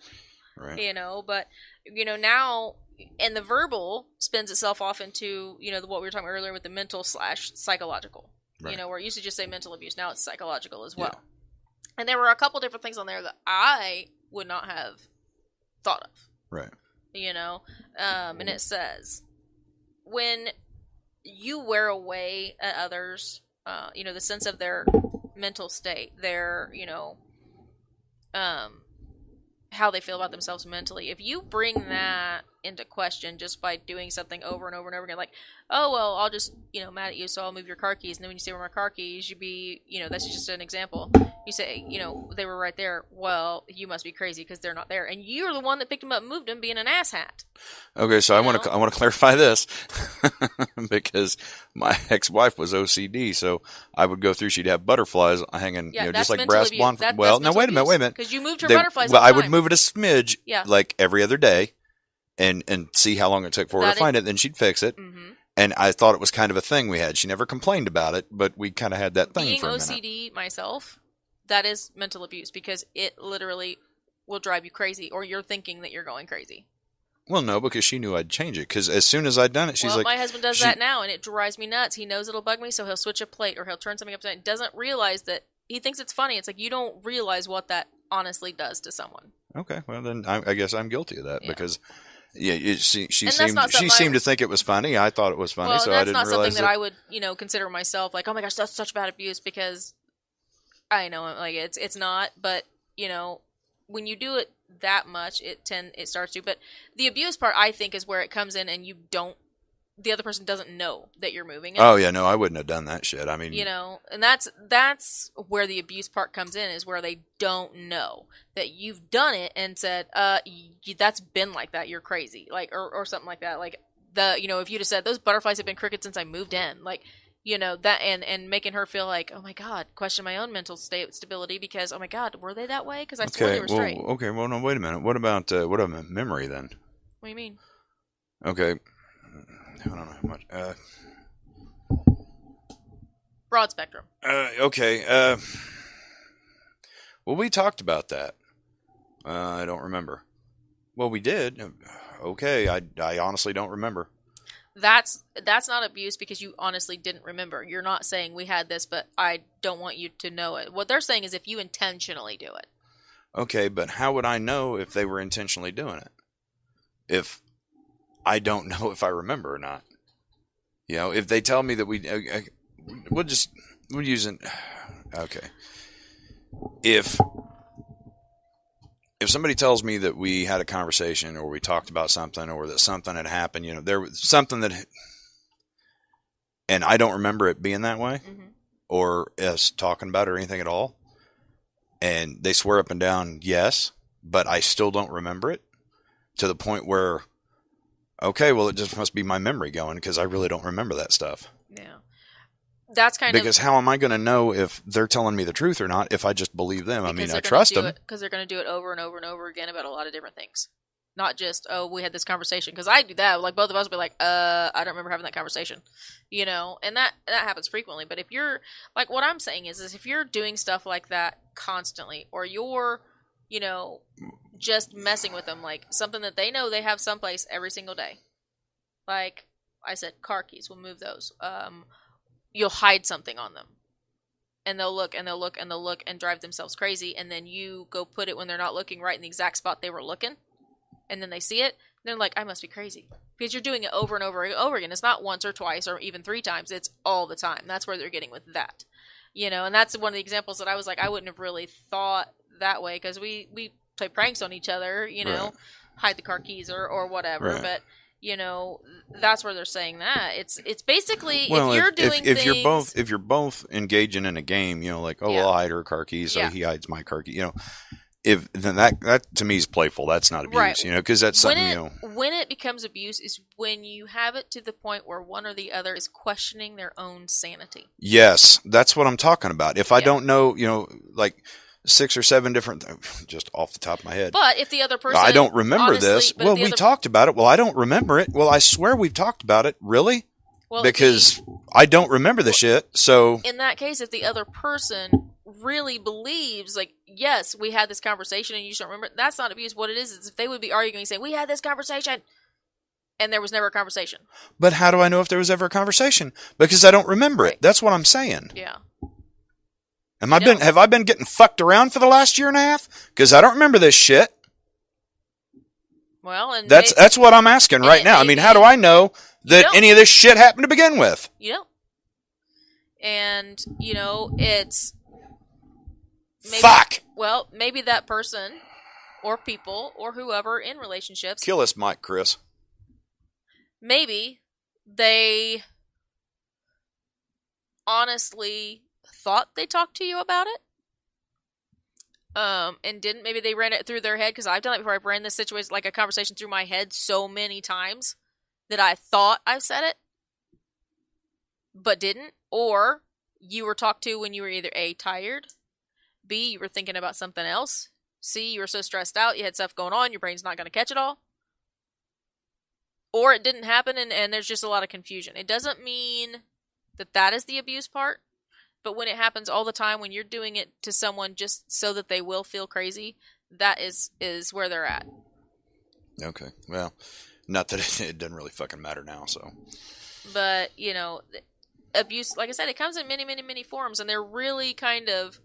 Right. But, now, and the verbal spins itself off into, what we were talking about earlier with the mental / psychological. Right. Where it used to just say mental abuse. Now it's psychological as well. Yeah. And there were a couple different things on there that I would not have thought of. Right. And it says, when you wear away at others, the sense of their mental state, their, how they feel about themselves mentally, if you bring that into question just by doing something over and over and over again. Like, oh, well, I'll just, mad at you, so I'll move your car keys. And then when you say, where are my car keys, you'd be, that's just an example. You say, they were right there. Well, you must be crazy because they're not there. And you're the one that picked them up and moved them, being an asshat. Okay, so I want to clarify this because my ex-wife was OCD, so I would go through. She'd have butterflies hanging, just like brass blonde. Well, now wait a minute. Because you moved her butterflies. Well, all the I time. would move it a smidge, like every other day, and see how long it took for her to find it. Then she'd fix it, and I thought it was kind of a thing we had. She never complained about it, but we kind of had that thing for a minute. Being OCD myself, that is mental abuse because it literally will drive you crazy, or you're thinking that you're going crazy. Well, no, because she knew I'd change it. Because as soon as I'd done it, she's like... my husband does that now, and it drives me nuts. He knows it'll bug me, so he'll switch a plate, or he'll turn something upside down. Doesn't realize that... He thinks it's funny. It's like, you don't realize what that honestly does to someone. Okay, well, then I guess I'm guilty of that, because... Yeah, she seemed to think it was funny. I thought it was funny, so I didn't realize that's not something that I would, consider myself, like, oh my gosh, that's such bad abuse, because I know, like, it's not, but, when you do it that much, it starts to. But the abuse part, I think, is where it comes in, and the other person doesn't know that you're moving it. Oh yeah, no, I wouldn't have done that shit. I mean, and that's where the abuse part comes in, is where they don't know that you've done it and said, that's been like that. You're crazy, like, or something like that. Like if you'd have said those butterflies have been crooked since I moved in, like. That and making her feel like, oh my God, question my own mental stability because, oh my God, were they that way? Because I swore they were straight. Okay, well, no, wait a minute. What about memory then? What do you mean? Okay, I don't know how much. Broad spectrum. Okay. Well, we talked about that. I don't remember. Well, we did. Okay, I honestly don't remember. That's not abuse because you honestly didn't remember. You're not saying we had this, but I don't want you to know it. What they're saying is if you intentionally do it. Okay, but how would I know if they were intentionally doing it? If I don't know if I remember or not. If they tell me that we're using. Okay. If somebody tells me that we had a conversation or we talked about something or that something had happened, there was something and I don't remember it being that way or us talking about it or anything at all. And they swear up and down, yes, but I still don't remember it to the point where, okay, well, it just must be my memory going because I really don't remember that stuff. Yeah. That's because how am I going to know if they're telling me the truth or not if I just believe them? I mean, I trust them. Because they're going to do it over and over and over again about a lot of different things. Not just, oh, we had this conversation. Because I do that. Like, both of us will be like, I don't remember having that conversation. And that happens frequently. But if you're, like, what I'm saying is if you're doing stuff like that constantly, or you're, just messing with them, like, something that they know they have someplace every single day. Like I said, car keys, we'll move those. You'll hide something on them. And they'll look and they'll look and they'll look and drive themselves crazy. And then you go put it when they're not looking right in the exact spot they were looking. And then they see it. And they're like, I must be crazy. Because you're doing it over and over and over again. It's not once or twice or even 3 times. It's all the time. That's where they're getting with that. And that's one of the examples that I was like, I wouldn't have really thought that way. Because we play pranks on each other, right. Hide the car keys or whatever. Right. But that's where they're saying that. It's basically well, if you're doing if things, you're both engaging in a game, like, oh, well, I'll hide her car keys, so he hides my car key, then that to me is playful. That's not abuse, right. Because that's something, when it becomes abuse is when you have it to the point where one or the other is questioning their own sanity. Yes, that's what I'm talking about. If I don't know, like 6 or 7 different, just off the top of my head. But if the other person, I don't remember this. Well, we talked about it. Well, I don't remember it. Well, I swear we've talked about it. Really? Well, because I don't remember the shit. So in that case, if the other person really believes, like, yes, we had this conversation and you just don't remember, that's not abuse. What it is if they would be arguing, saying, we had this conversation, and there was never a conversation. But how do I know if there was ever a conversation? Because I don't remember it. That's what I'm saying. Yeah. Have I been getting fucked around for the last year and a half? Because I don't remember this shit. Well, and that's what I'm asking right now. I mean, how do I know that any of this shit happened to begin with? And it's fuck. Well, maybe that person or people or whoever in relationships kill this mic, Chris. maybe they honestly thought they talked to you about it. And didn't. Maybe they ran it through their head, because I've done it before. I've ran this situation, like a conversation, through my head so many times that I thought I said it, but didn't. Or you were talked to when you were either A, tired, B, you were thinking about something else, C, you were so stressed out, you had stuff going on, your brain's not going to catch it all. Or it didn't happen, and there's just a lot of confusion. It doesn't mean that is the abuse part, but when it happens all the time, when you're doing it to someone just so that they will feel crazy, that is where they're at. Okay. Well, not that it doesn't really fucking matter now, so. But, abuse, like I said, it comes in many, many, many forms, and they're really kind of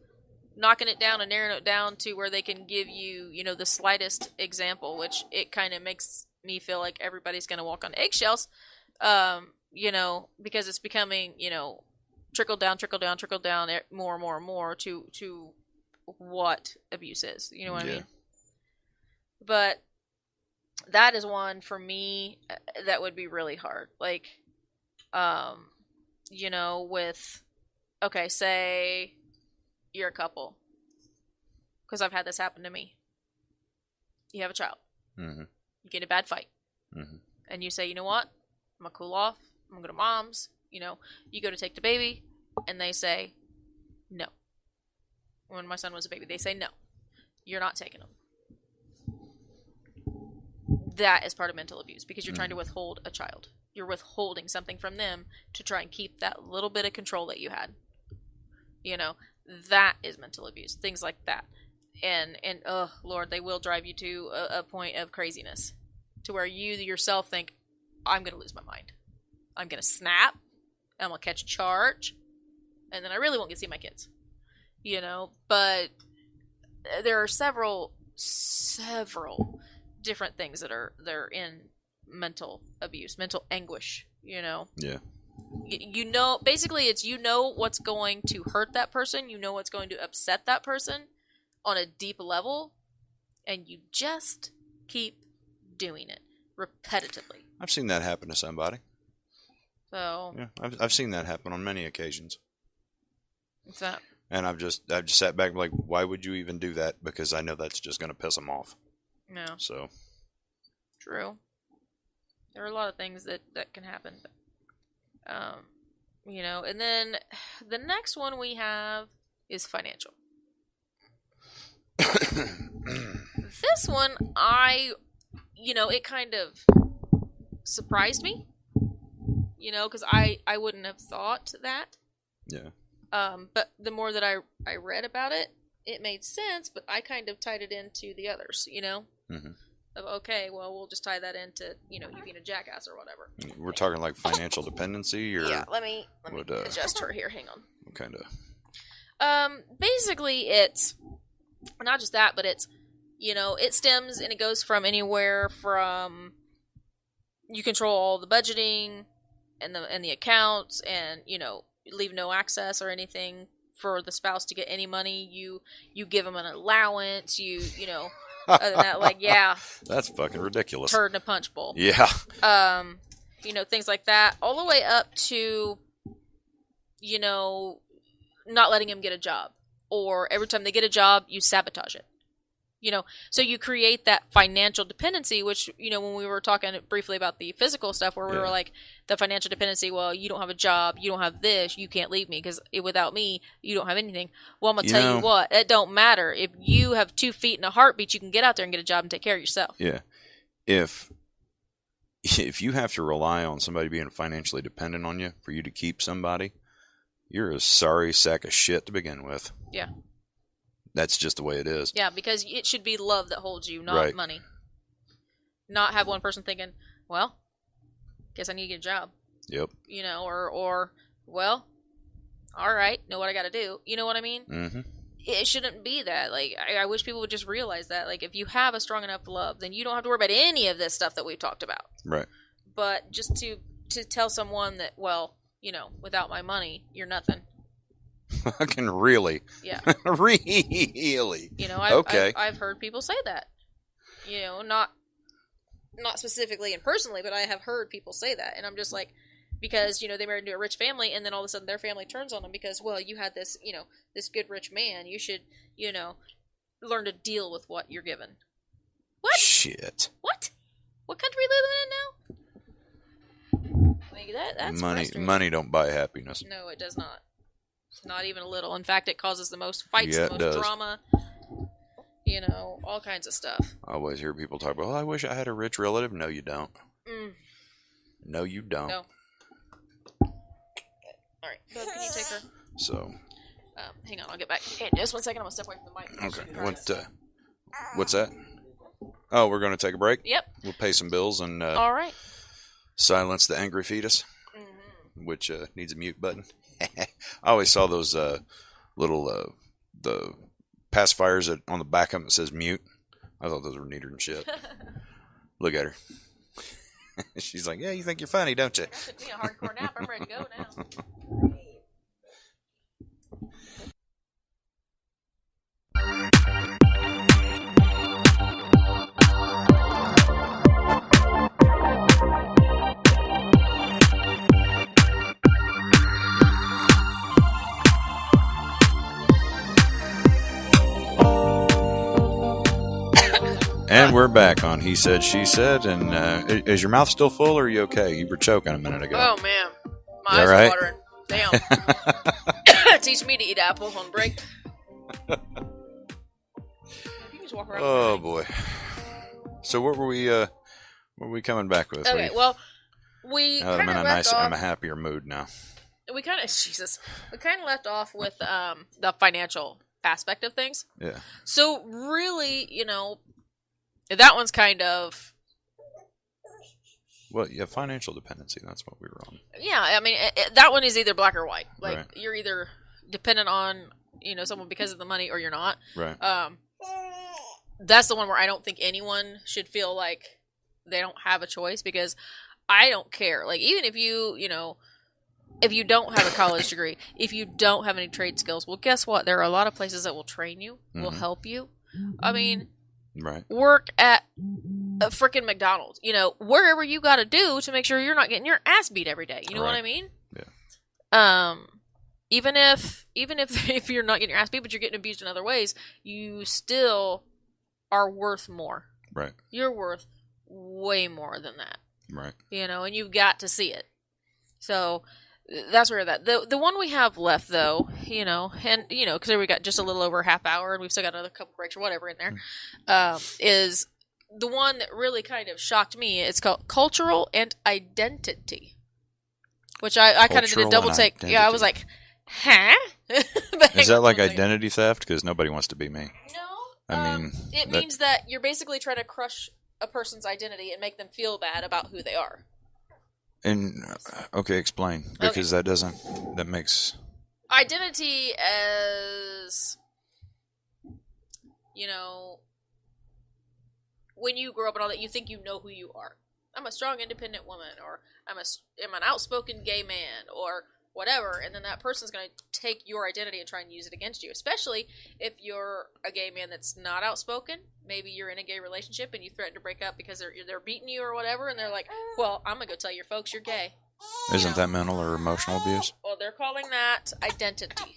knocking it down and narrowing it down to where they can give you, the slightest example, which it kind of makes me feel like everybody's going to walk on eggshells, because it's becoming, trickle down, more and more and more to what abuse is. You know what I mean? But that is one for me that would be really hard. Like, with, okay, say you're a couple, because I've had this happen to me. You have a child. Mm-hmm. You get in a bad fight. Mm-hmm. And you say, you know what? I'm going to cool off. I'm going to go to mom's. You go to take the baby. And they say, no. When my son was a baby, they say, no. You're not taking him. That is part of mental abuse, because you're trying to withhold a child. You're withholding something from them to try and keep that little bit of control that you had. That is mental abuse. Things like that. And oh, Lord, they will drive you to a point of craziness, to where you yourself think, I'm going to lose my mind. I'm going to snap. I'm going to catch a charge. And then I really won't get to see my kids. But there are several different things they're in mental abuse, mental anguish, Yeah. Basically it's, what's going to hurt that person, what's going to upset that person on a deep level, and you just keep doing it repetitively. I've seen that happen to somebody. So yeah, I've seen that happen on many occasions. What's that? And I've just sat back and like, why would you even do that? Because I know that's just going to piss them off. No. So. True. There are a lot of things that can happen. But, and then the next one we have is financial. This one, it kind of surprised me, because I wouldn't have thought that. Yeah. But the more that I read about it, it made sense, but I kind of tied it into the others, Mm-hmm. Of, okay, well, we'll just tie that into, you being a jackass or whatever. We're talking like financial dependency, or yeah. Let me adjust her here. Hang on. What kind of? Basically, it's not just that, but it's, it stems and it goes from anywhere from you control all the budgeting and the accounts, and leave no access or anything for the spouse to get any money. You give them an allowance. Other than that, like, yeah, that's fucking ridiculous. Turd in a punch bowl. Yeah. Things like that, all the way up to, not letting them get a job, or every time they get a job, you sabotage it. So you create that financial dependency, which, when we were talking briefly about the physical stuff, where we were like, the financial dependency, well, you don't have a job, you don't have this, you can't leave me, because without me, you don't have anything. Well, I'm going to tell you what, it don't matter. If you have 2 feet and a heartbeat, you can get out there and get a job and take care of yourself. Yeah. If you have to rely on somebody being financially dependent on you for you to keep somebody, you're a sorry sack of shit to begin with. Yeah. That's just the way it is. Yeah, because it should be love that holds you, not money. Not have one person thinking, well, guess I need to get a job. Yep. Or well, all right, know what I got to do. You know what I mean? Mm-hmm. It shouldn't be that. Like, I wish people would just realize that. Like, if you have a strong enough love, then you don't have to worry about any of this stuff that we've talked about. Right. But just to tell someone that, well, without my money, you're nothing. Fucking really? Yeah. Really? Okay. I've heard people say that. Not not specifically and personally, but I have heard people say that, and I'm just like, because they married into a rich family, and then all of a sudden their family turns on them because, well, you had this this good rich man, you should learn to deal with what you're given. What? Shit. What country are we living in now? Like that's frustrating. Money don't buy happiness. No, it does not. Not even a little. In fact, it causes the most fights, Yeah, the it most does. drama. All kinds of stuff. I always hear people talk about, I wish I had a rich relative. No, you don't. Mm. No, you don't. No. All right, Bub, can you take her? So. Hang on, I'll get back. Hey, just 1 second. I'm gonna step away from the mic. Okay. What's that? Oh, we're going to take a break? Yep. We'll pay some bills and All right. silence the angry fetus, Mm-hmm. which needs a mute button. I always saw those little the pacifiers on the back of them that says mute. I thought those were neater than shit. Look at her. She's like, yeah, you think you're funny, don't you? That took me a hardcore nap. I'm ready to go now. And we're back on He Said, She Said. And is your mouth still full or are you okay? You were choking a minute ago. Oh, man. My You eyes alright? are watering. Damn. Teach me to eat apples on break. You can just walk around. Oh, boy. So what were we coming back with? Okay, well, we Now that kind I'm in of a left off. I'm a happier mood now. We kind of left off with the financial aspect of things. Yeah. So really, that one's kind of, Well, yeah, financial dependency. That's what we were on. yeah. I mean, that one is either black or white. Like Right. you're either dependent on someone because of the money, or you're not. Right. That's the one where I don't think anyone should feel like they don't have a choice, because I don't care. Like, even if if you don't have a college degree, if you don't have any trade skills, well, guess what? There are a lot of places that will train you, will help you. I mean, Right. work at a freaking McDonald's, wherever you got to do to make sure you're not getting your ass beat every day. You know what Right. I mean? Yeah. Even if if you're not getting your ass beat, but you're getting abused in other ways, you still are worth more. Right. You're worth way more than that. Right. And you've got to see it. So that's where that the one we have left, though, and because we got just a little over a half hour, and we've still got another couple breaks or whatever in there, is the one that really kind of shocked me. It's called cultural and identity, which I kind of did a Cultural double and take. Yeah, I was like, huh? Is that like identity theft? Because nobody wants to be me. No. I mean, it means that you're basically trying to crush a person's identity and make them feel bad about who they are. And okay, explain, because that makes Identity as, when you grow up and all that, you think you know who you are. I'm a strong, independent woman, or I'm an outspoken gay man, or whatever, and then that person's going to take your identity and try and use it against you, especially if you're a gay man that's not outspoken. Maybe you're in a gay relationship and you threaten to break up because they're beating you or whatever, and they're like, well, I'm going to go tell your folks you're gay. Isn't that mental or emotional abuse? Well, they're calling that identity.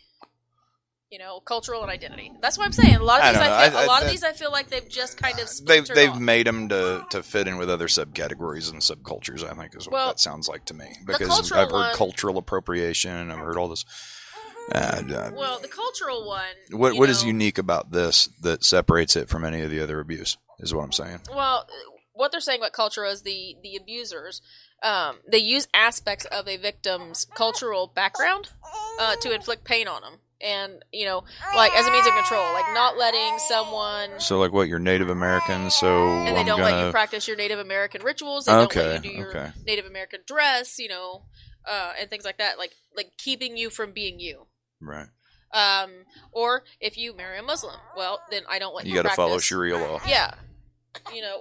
Cultural and identity. That's what I'm saying. A lot of these I feel like they've just kind of splintered They've off. made them to fit in with other subcategories and subcultures. I think is what that sounds like to me, because I've heard cultural appropriation. I've heard all this. Well, the cultural one. What is unique about this that separates it from any of the other abuse? Is what I'm saying. Well, what they're saying about culture is the abusers. They use aspects of a victim's cultural background to inflict pain on them. And, like, as a means of control, like not letting someone... So, like, what, you're Native American, so And they don't let you practice your Native American rituals. They don't let you do your Native American dress, and things like that. Like keeping you from being you. Right. Or if you marry a Muslim, well, then I don't let you got to practice... follow Sharia law. Yeah.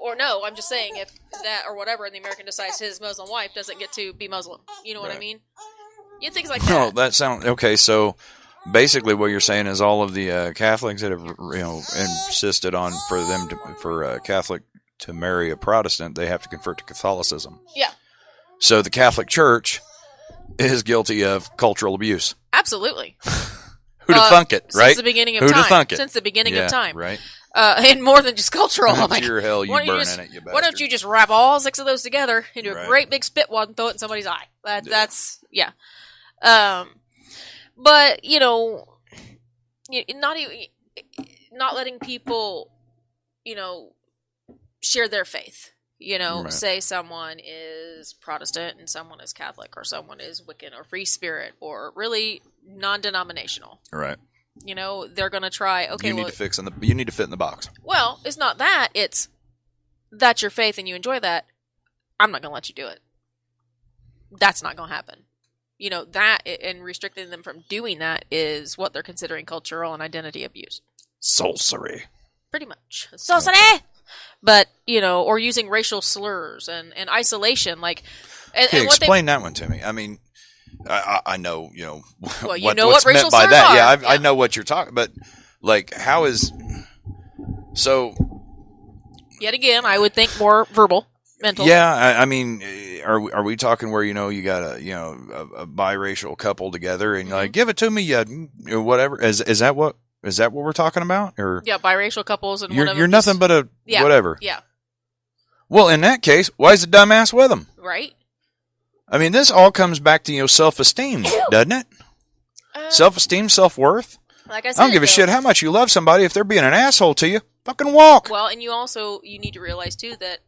Or no, I'm just saying if that or whatever, and the American decides his Muslim wife doesn't get to be Muslim. You know what I mean? Yeah, things like that. No, that sounds... Okay, so... Basically, what you're saying is all of the Catholics that have, insisted on for Catholic to marry a Protestant, they have to convert to Catholicism. Yeah. So the Catholic Church is guilty of cultural abuse. Absolutely. Who'd have thunk it, right? Since the beginning of Who'd time. have thunk it? Since the beginning of time. Right. And more than just cultural. I'm like, Sure hell you why don't burn just- in it, you bastard. why don't you just wrap all 6 of those together into a Right. great big spit wad and throw it in somebody's eye? That's yeah. But not letting people, share their faith. Right. Say someone is Protestant and someone is Catholic, or someone is Wiccan or Free Spirit, or really non-denominational. Right. They're going to try. Okay, You need to you need to fit in the box. well, it's not that. It's that's your faith and you enjoy that. I'm not going to let you do it. That's not going to happen. That and restricting them from doing that is what they're considering cultural and identity abuse. Sorcery. Pretty much. Sorcery! But, or using racial slurs and isolation. Like, and what Explain that one to me. I mean, I know, Well, you what's know what racial meant by slurs that. are. Yeah, Yeah. I know what you're talking. But like, how is so? Yet again, I would think more verbal, mental. Yeah, I mean, are we talking where you got a biracial couple together and you're like, give it to me, whatever? Is that what we're talking about? Or Yeah, biracial couples and one you're of you're them nothing just- but a Yeah. whatever. Yeah, Well, in that case, why is the dumbass with them? right? I mean, this all comes back to self-esteem, doesn't it? Self-esteem, self-worth. Like I said, I don't give a shit how much you love somebody. If they're being an asshole to you, fucking walk. Well, and you need to realize too that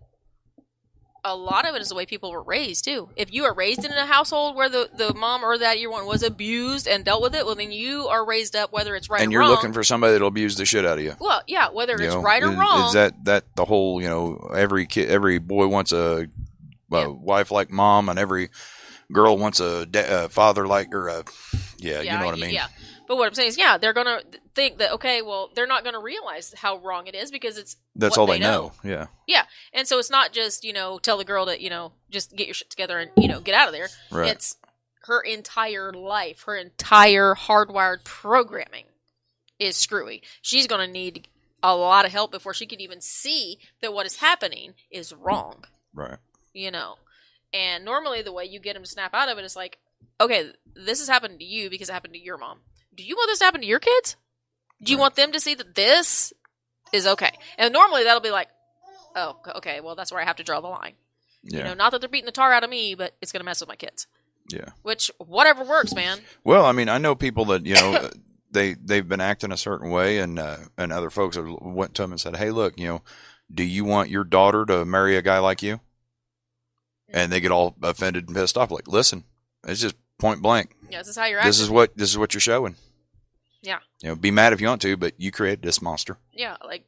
a lot of it is the way people were raised too. If you are raised in a household where the mom or that year one was abused and dealt with it, well, then you are raised up whether it's right And or you're wrong. looking for somebody that'll abuse the shit out of you. Well, yeah, whether it's You know, right or wrong. Is that the whole, every boy wants a wife like mom, and every girl wants a father like, or you know what I mean? Yeah. But what I'm saying is, they're going to think that, okay, well, they're not going to realize how wrong it is because it's That's what all they know. Yeah. Yeah. And so it's not just, tell the girl to, just get your shit together and, get out of there. Right. It's her entire life, her entire hardwired programming is screwy. She's going to need a lot of help before she can even see that what is happening is wrong. Right. And normally the way you get them to snap out of it is like, okay, this has happened to you because it happened to your mom. Do you want this to happen to your kids? Do you want them to see that this is okay? And normally that'll be like, oh, okay, well, that's where I have to draw the line. Yeah. Not that they're beating the tar out of me, but it's going to mess with my kids. Yeah. Which, whatever works, man. Well, I mean, I know people that they've been acting a certain way, and other folks have went to them and said, "Hey, look, do you want your daughter to marry a guy like you?" And they get all offended and pissed off. Like, listen, it's just point blank. Yeah, this is how you're acting. This is what you're showing. Yeah. Be mad if you want to, but you created this monster, Yeah, like,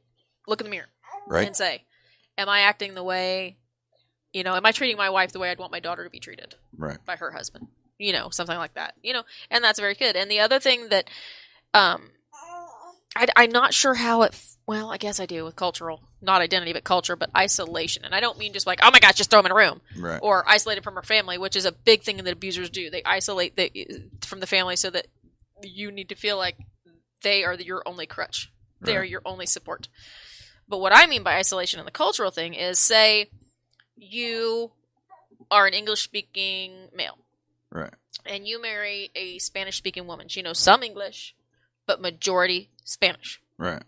look in the mirror. right? And say, am I acting the way, am I treating my wife the way I'd want my daughter to be treated Right. by her husband? Something like that. And that's very good. And the other thing that, I'm not sure how well, I guess I do with cultural, not identity, but culture, but isolation. And I don't mean just like, oh my gosh, just throw them in a room. Right. Or isolated from her family, which is a big thing that abusers do. They isolate from the family so that you need to feel like they are your only crutch. They are Right. your only support. But what I mean by isolation in the cultural thing is, say you are an English-speaking male. Right. And you marry a Spanish-speaking woman. She knows some English, but majority Spanish. Right.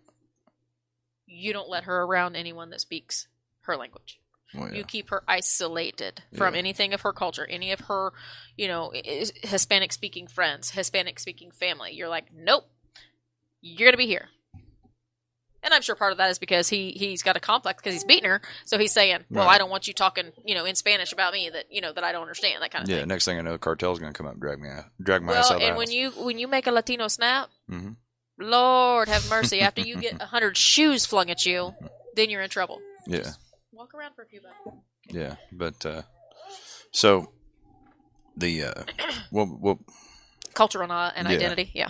You don't let her around anyone that speaks her language. Well, yeah. You keep her isolated from Yeah. anything of her culture, any of her, Hispanic-speaking friends, Hispanic-speaking family. You're like, nope, you're going to be here. And I'm sure part of that is because he's got a complex because he's beaten her. So he's saying, well, Right. I don't want you talking, in Spanish about me that, that I don't understand, that kind of Yeah. thing. Next thing I know, the cartel's going to come up and drag my ass Well, out of the and house. when you make a Latino snap, Mm-hmm. Lord have mercy, after you get 100 shoes flung at you, then you're in trouble. Yeah. Walk around for a few minutes. Yeah. But so the well Culture and Yeah. identity, yeah.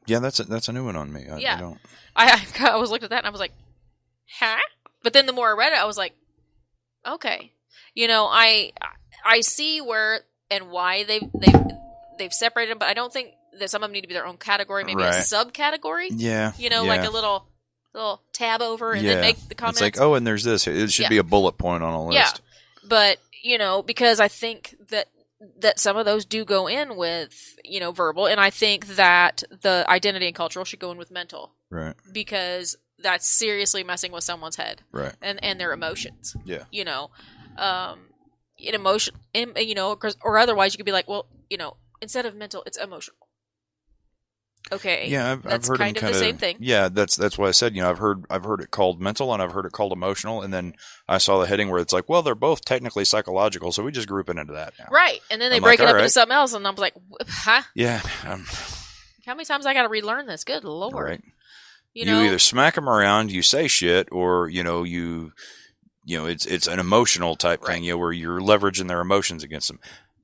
yeah, that's a new one on me. I Yeah. don't. I was looking at that and I was like, huh? But then the more I read it, I was like, okay. I see where and why they've separated them, but I don't think that some of them need to be their own category, maybe a Right. subcategory. Yeah. Like yeah. a little, little tab over and Yeah. then make the comments. It's like, oh, and there's this. It should Yeah. be a bullet point on a list. Yeah. But, because I think that some of those do go in with, verbal, and I think that the identity and cultural should go in with mental, Right. because that's seriously messing with someone's head Right. and their emotions. Yeah. In emotion, or otherwise you could be like, well, instead of mental, it's emotional. Okay. Yeah, I've that's heard kind them of the same thing. Yeah, that's why I said, I've heard it called mental and I've heard it called emotional, and then I saw the heading where it's like, well, they're both technically psychological, so we just group it into that now. Right. And then they I'm break like, it up all into right. something else, and I'm like, huh? Yeah. How many times I got to relearn this? Good Lord. Right. You You either smack them around, you say shit, or it's an emotional type Right. thing, where you're leveraging their emotions against them.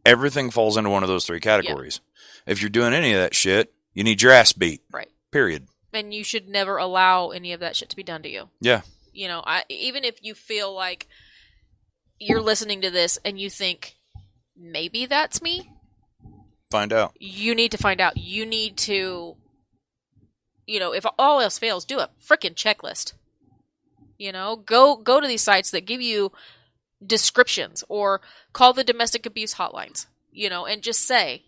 Everything falls into one of those three categories. If you're doing any of that shit, you need your ass beat. Right. Period. And you should never allow any of that shit to be done to you. Yeah. Even if you feel like you're listening to this and you think, maybe that's me, Find out. you need to find out. You need to, if all else fails, do a freaking checklist. Go to these sites that give you descriptions, or call the domestic abuse hotlines, and just say,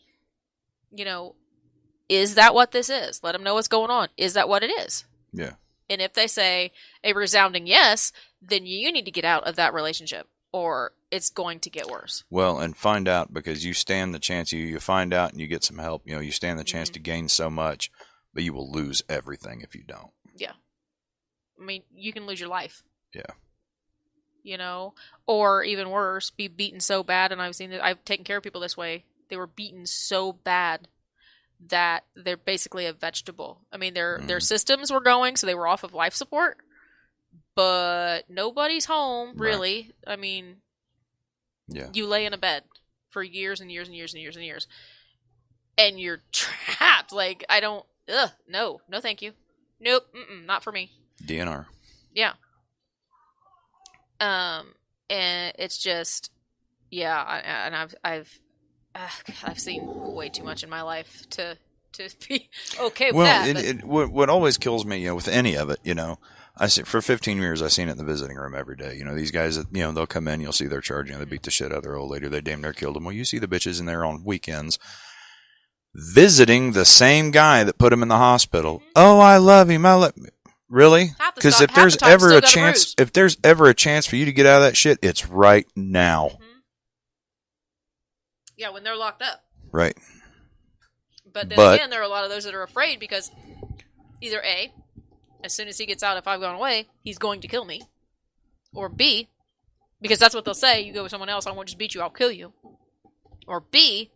is that what this is? Let them know what's going on. Is that what it is? Yeah. And if they say a resounding yes, then you need to get out of that relationship, or it's going to get worse. Well, and find out, because you stand the chance. You find out and you get some help. You stand the chance Mm-hmm. to gain so much, but you will lose everything if you don't. Yeah. I mean, you can lose your life. Yeah. Or even worse, be beaten so bad. And I've taken care of people this way. They were beaten so bad that they're basically a vegetable. I mean, their systems were going, so they were off of life support, but nobody's home, really. Right. I mean, yeah, you lay in a bed for years and years and years and years and years, and you're trapped. Like, no, thank you. Nope, not for me. DNR. Yeah. And it's just, yeah, and I've seen way too much in my life to be okay with that. Well, what always kills me, with any of it, I see, for 15 years I've seen it in the visiting room every day. These guys that, they'll come in, you'll see their charge, they beat the shit out of their old lady, they damn near killed them. Well, you see the bitches in there on weekends visiting the same guy that put him in the hospital. Mm-hmm. Oh, I love him. Really? Because if there's ever a chance for you to get out of that shit, it's right now. Mm-hmm. Yeah, when they're locked up. Right. But then again, there are a lot of those that are afraid because either A, as soon as he gets out, if I've gone away, he's going to kill me. Or B, because that's what they'll say, you go with someone else, I won't just beat you, I'll kill you. Or B,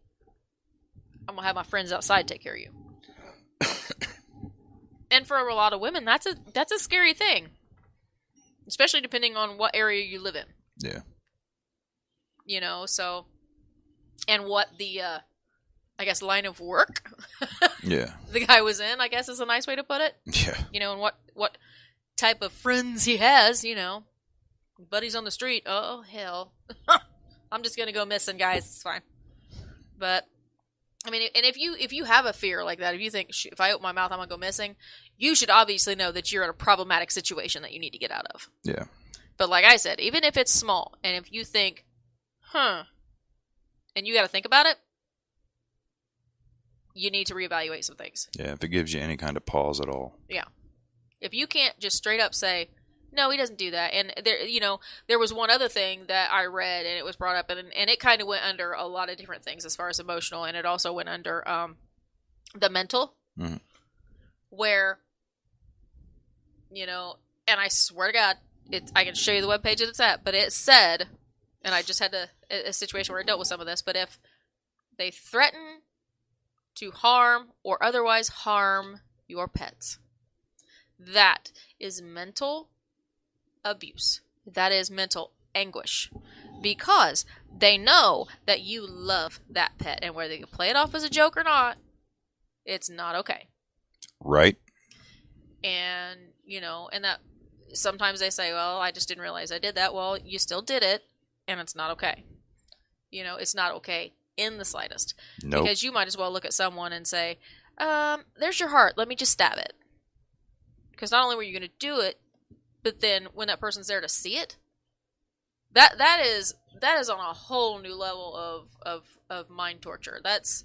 I'm going to have my friends outside take care of you. And for a lot of women, that's a scary thing. Especially depending on what area you live in. Yeah. So... And what the, line of work yeah. the guy was in, I guess is a nice way to put it. Yeah. And what type of friends he has, buddies on the street. Oh, hell. I'm just going to go missing, guys. It's fine. But, I mean, and if you have a fear like that, if you think, if I open my mouth, I'm going to go missing, you should obviously know that you're in a problematic situation that you need to get out of. Yeah. But like I said, even if it's small, and if you think, and you got to think about it, you need to reevaluate some things. Yeah, if it gives you any kind of pause at all. Yeah. If you can't just straight up say, no, he doesn't do that. And there was one other thing that I read and it was brought up and it kind of went under a lot of different things as far as emotional, and it also went under the mental, where, and I swear to God, I can show you the webpage that it's at, but it said, and I just had a situation where I dealt with some of this, but if they threaten to harm or otherwise harm your pets, that is mental abuse. That is mental anguish. Because they know that you love that pet, and whether you play it off as a joke or not, it's not okay. Right. And, and that sometimes they say, well, I just didn't realize I did that. Well, you still did it. And it's not okay. It's not okay in the slightest. Nope. Because you might as well look at someone and say, there's your heart. Let me just stab it. Because not only were you going to do it, but then when that person's there to see it, that is on a whole new level of mind torture. That's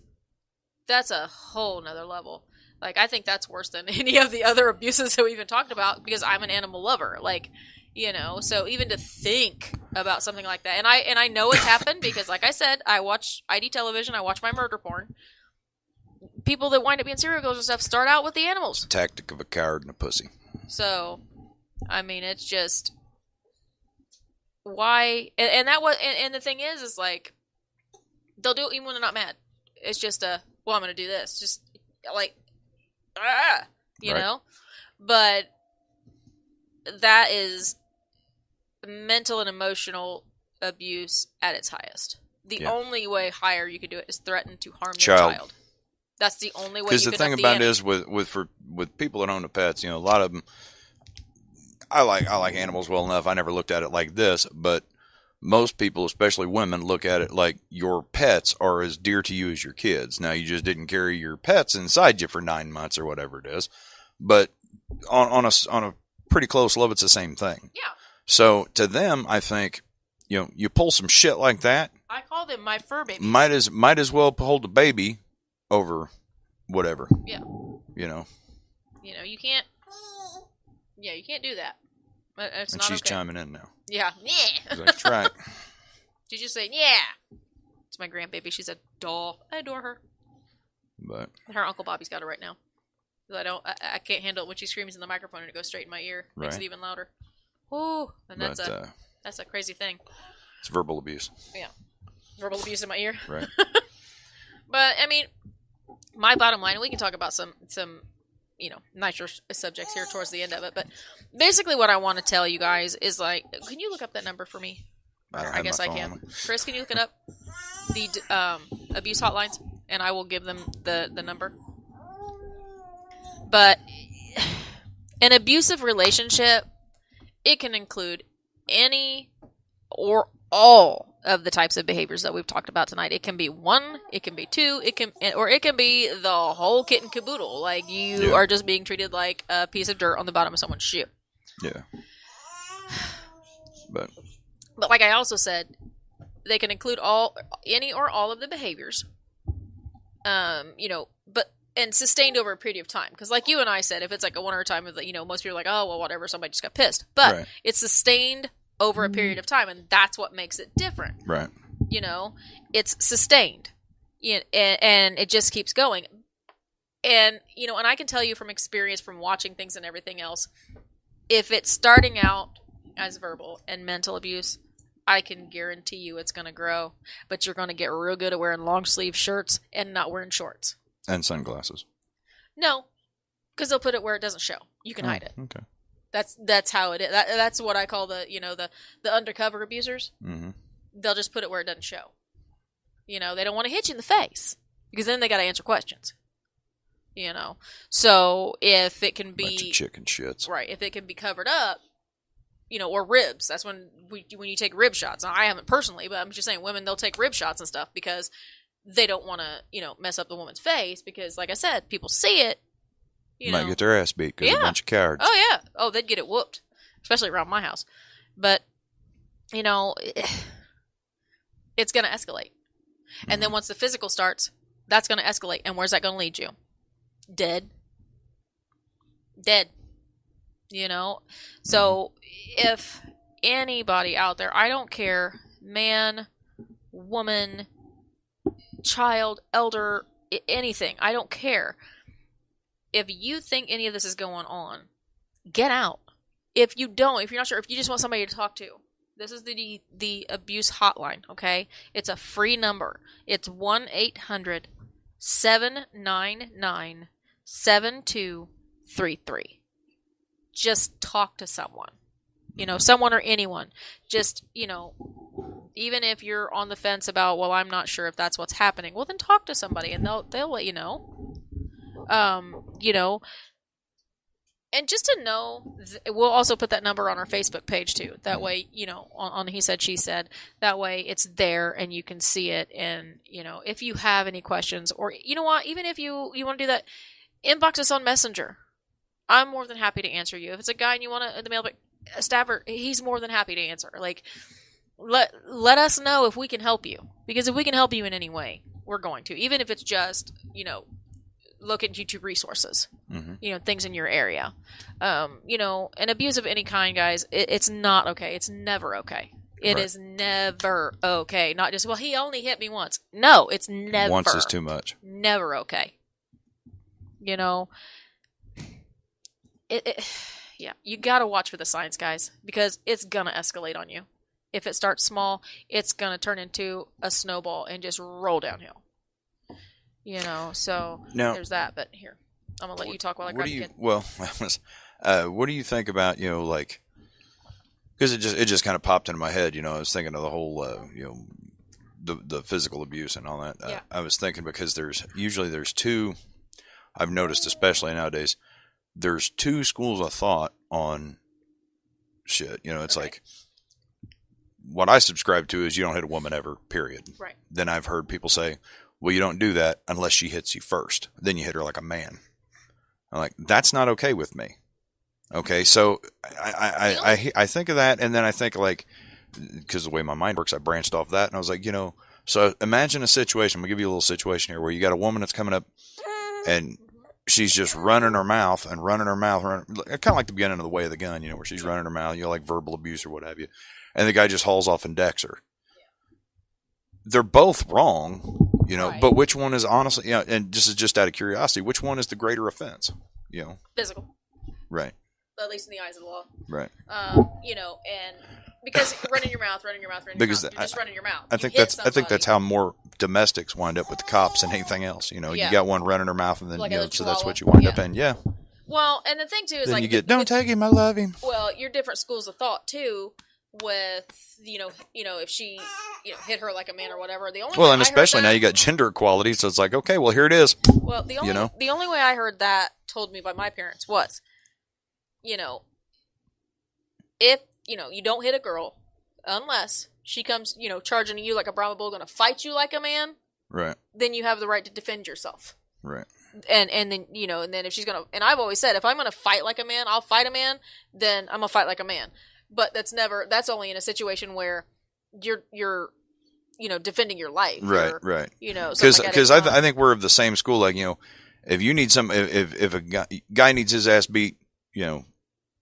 a whole nother level. Like, I think that's worse than any of the other abuses that we even talked about, because I'm an animal lover. Like, you know, so even to think about something like that, and I know it's happened because, like I said, I watch ID television, I watch my murder porn. People that wind up being serial killers and stuff start out with the animals. Tactic of a coward and a pussy. So, I mean, it's just why, and that was, and the thing is like they'll do it even when they're not mad. It's just well, I'm gonna do this, just like, you know. But that is mental and emotional abuse at its highest. The only way higher you could do it is threaten to harm your child. That's the only way. Because the thing about it is, with people that own the pets, you know, a lot of them. I like animals well enough. I never looked at it like this, but most people, especially women, look at it like your pets are as dear to you as your kids. Now, you just didn't carry your pets inside you for 9 months or whatever it is, but on a pretty close level, it's the same thing. Yeah. So to them, I think, you know, you pull some shit like that. I call them my fur babies. Might as well hold a baby over whatever. Yeah. You know. You know, you can't. Yeah, you can't do that. It's and not she's okay. chiming in now. Yeah. Yeah. She's like, that's right. Did you say yeah? It's my grandbaby. She's a doll. I adore her. But her Uncle Bobby's got her right now. I can't handle it when she screams in the microphone and it goes straight in my ear. Makes it even louder. Ooh, and that's a crazy thing. It's verbal abuse. Yeah, verbal abuse in my ear. Right. But I mean, my bottom line, and we can talk about some you know, nicer subjects here towards the end of it, but basically what I want to tell you guys is, like, can you look up that number for me? I guess I can. Chris, can you look it up? The abuse hotlines, and I will give them the number. But an abusive relationship, it can include any or all of the types of behaviors that we've talked about tonight. It can be one, it can be two, it can be the whole kit and caboodle. Like, you are just being treated like a piece of dirt on the bottom of someone's shoe. Yeah. But like I also said, they can include any or all of the behaviors. You know, and sustained over a period of time. Because like you and I said, if it's like a one at a time, you know, most people are like, oh, well, whatever, somebody just got pissed. But it's sustained over a period of time, and that's what makes it different. Right. You know, it's sustained, and it just keeps going. And, you know, and I can tell you from experience, from watching things and everything else, if it's starting out as verbal and mental abuse, I can guarantee you it's going to grow, but you're going to get real good at wearing long sleeve shirts and not wearing shorts. And sunglasses. No, because they'll put it where it doesn't show. You can hide it. Okay. That's how it is. That's what I call the undercover abusers. Mm-hmm. They'll just put it where it doesn't show. You know, they don't want to hit you in the face because then they got to answer questions. You know, so if it can be bunch of chicken shits, right? If it can be covered up, you know, or ribs. That's when you take rib shots. Now, I haven't personally, but I'm just saying, women, they'll take rib shots and stuff because they don't want to, you know, mess up the woman's face because, like I said, people see it. You might get their ass beat because they're a bunch of cowards. Oh, yeah. Oh, they'd get it whooped, especially around my house. But, you know, it's going to escalate. Mm-hmm. And then once the physical starts, that's going to escalate. And where's that going to lead you? Dead. You know? So if anybody out there, I don't care, man, woman, child, elder, anything, I don't care. If you think any of this is going on, get out. If you don't, if you're not sure, if you just want somebody to talk to, this is the abuse hotline, okay? It's a free number. It's 1-800-799-7233. Just talk to someone. You know, someone or anyone. Just, you know, even if you're on the fence about, well, I'm not sure if that's what's happening, well, then talk to somebody and they'll let you know. You know, and just to know, we'll also put that number on our Facebook page too. That way, you know, on He Said, She Said, that way it's there and you can see it. And, you know, if you have any questions or, you know what, even if you want to do that, inbox us on Messenger. I'm more than happy to answer you. If it's a guy and you want to the mailbag stabber, he's more than happy to answer. Like, let us know if we can help you, because if we can help you in any way, we're going to, even if it's just, you know, look at YouTube resources, you know, things in your area. You know, an abuse of any kind, guys, it's not okay. It's never okay. It is never okay. Not just, well, he only hit me once. No, it's never. Once is too much. Never okay. You know, yeah, you got to watch for the signs, guys, because it's going to escalate on you. If it starts small, it's going to turn into a snowball and just roll downhill. You know, so now, there's that. But here, I'm going to let you talk while I grab the kid. Well, what do you think about, you know, like, because it just kind of popped into my head, you know, I was thinking of the whole, you know, the physical abuse and all that. Yeah. I was thinking because there's two, I've noticed especially nowadays, there's two schools of thought on shit. You know, it's like, what I subscribe to is you don't hit a woman ever, period. Right. Then I've heard people say, well, you don't do that unless she hits you first. Then you hit her like a man. I'm like, that's not okay with me. Okay, so I think of that, and then I think, like, because the way my mind works, I branched off that, and I was like, you know, so imagine a situation. I'm going to give you a little situation here where you got a woman that's coming up, and she's just running her mouth, kind of like the beginning of The Way of the Gun, you know, where she's running her mouth, you know, like verbal abuse or what have you, and the guy just hauls off and decks her. They're both wrong, you know, but which one is honestly, you know, and this is just out of curiosity, which one is the greater offense, you know? Physical. Right. At least in the eyes of the law. Right. You know, and because running your mouth, you're just running your mouth. I think that's how more domestics wind up with the cops than anything else. You know, you got one running her mouth, and then like you know, so that's what you wind up in. Yeah. Well, and the thing too is then like you get don't take him, I love him. Well, your different schools of thought too, with you know if she hit her like a man or whatever. The only and especially now you got gender equality, so it's like, okay, well, here it is. Well, the only way I heard that told me by my parents was, you know, if you don't hit a girl unless she comes charging you like a Brahma bull, going to fight you like a man, right? Then you have the right to defend yourself, right? And then and then if she's gonna, and I've always said, if I'm gonna fight like a man, I'll fight a man. Then I'm gonna fight like a man. But that's only in a situation where you're defending your life, right? Because I think we're of the same school. Like, if you need if a guy needs his ass beat, you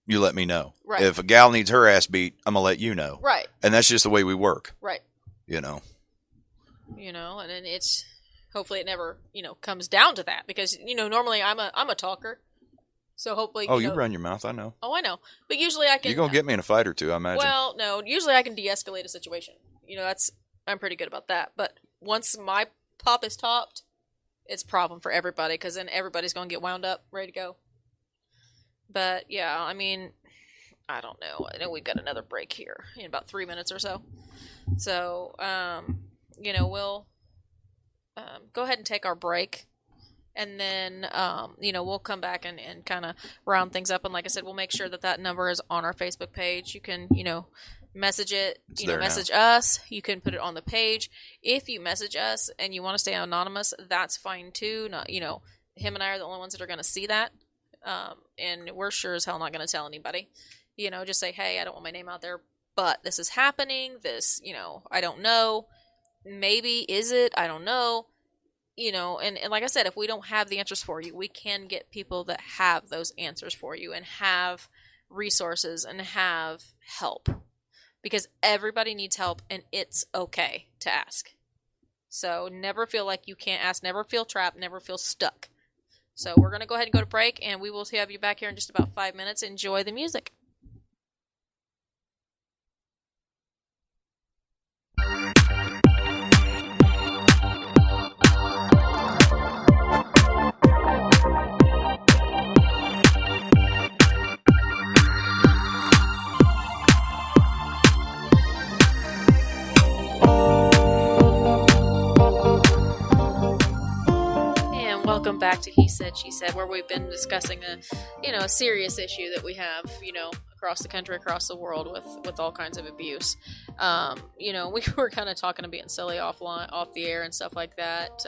let me know. Right. If a gal needs her ass beat, I'm gonna let you know. Right. And that's just the way we work. Right. You know, and then it's hopefully it never comes down to that, because normally I'm a talker. So hopefully, you run your mouth. I know. Oh, I know. But usually I can. You're gonna get me in a fight or two, I imagine. Well, no. Usually I can de-escalate a situation. I'm pretty good about that. But once my pop is topped, it's a problem for everybody, because then everybody's gonna get wound up, ready to go. But yeah, I mean, I don't know. I know we've got another break here in about 3 minutes or so. So, we'll go ahead and take our break. And then, we'll come back and kind of round things up. And like I said, we'll make sure that number is on our Facebook page. You can, message it, message us. You can put it on the page. If you message us and you want to stay anonymous, that's fine too. Not, him and I are the only ones that are going to see that. And we're sure as hell not going to tell anybody. Just say, hey, I don't want my name out there, but this is happening. This, I don't know. Maybe is it? I don't know. And like I said, if we don't have the answers for you, we can get people that have those answers for you and have resources and have help, because everybody needs help and it's okay to ask. So never feel like you can't ask, never feel trapped, never feel stuck. So we're going to go ahead and go to break, and we will have you back here in just about 5 minutes. Enjoy the music. Welcome back to He Said, She Said, where we've been discussing a serious issue that we have, across the country, across the world with all kinds of abuse. We were kind of talking and being silly off the air and stuff like that,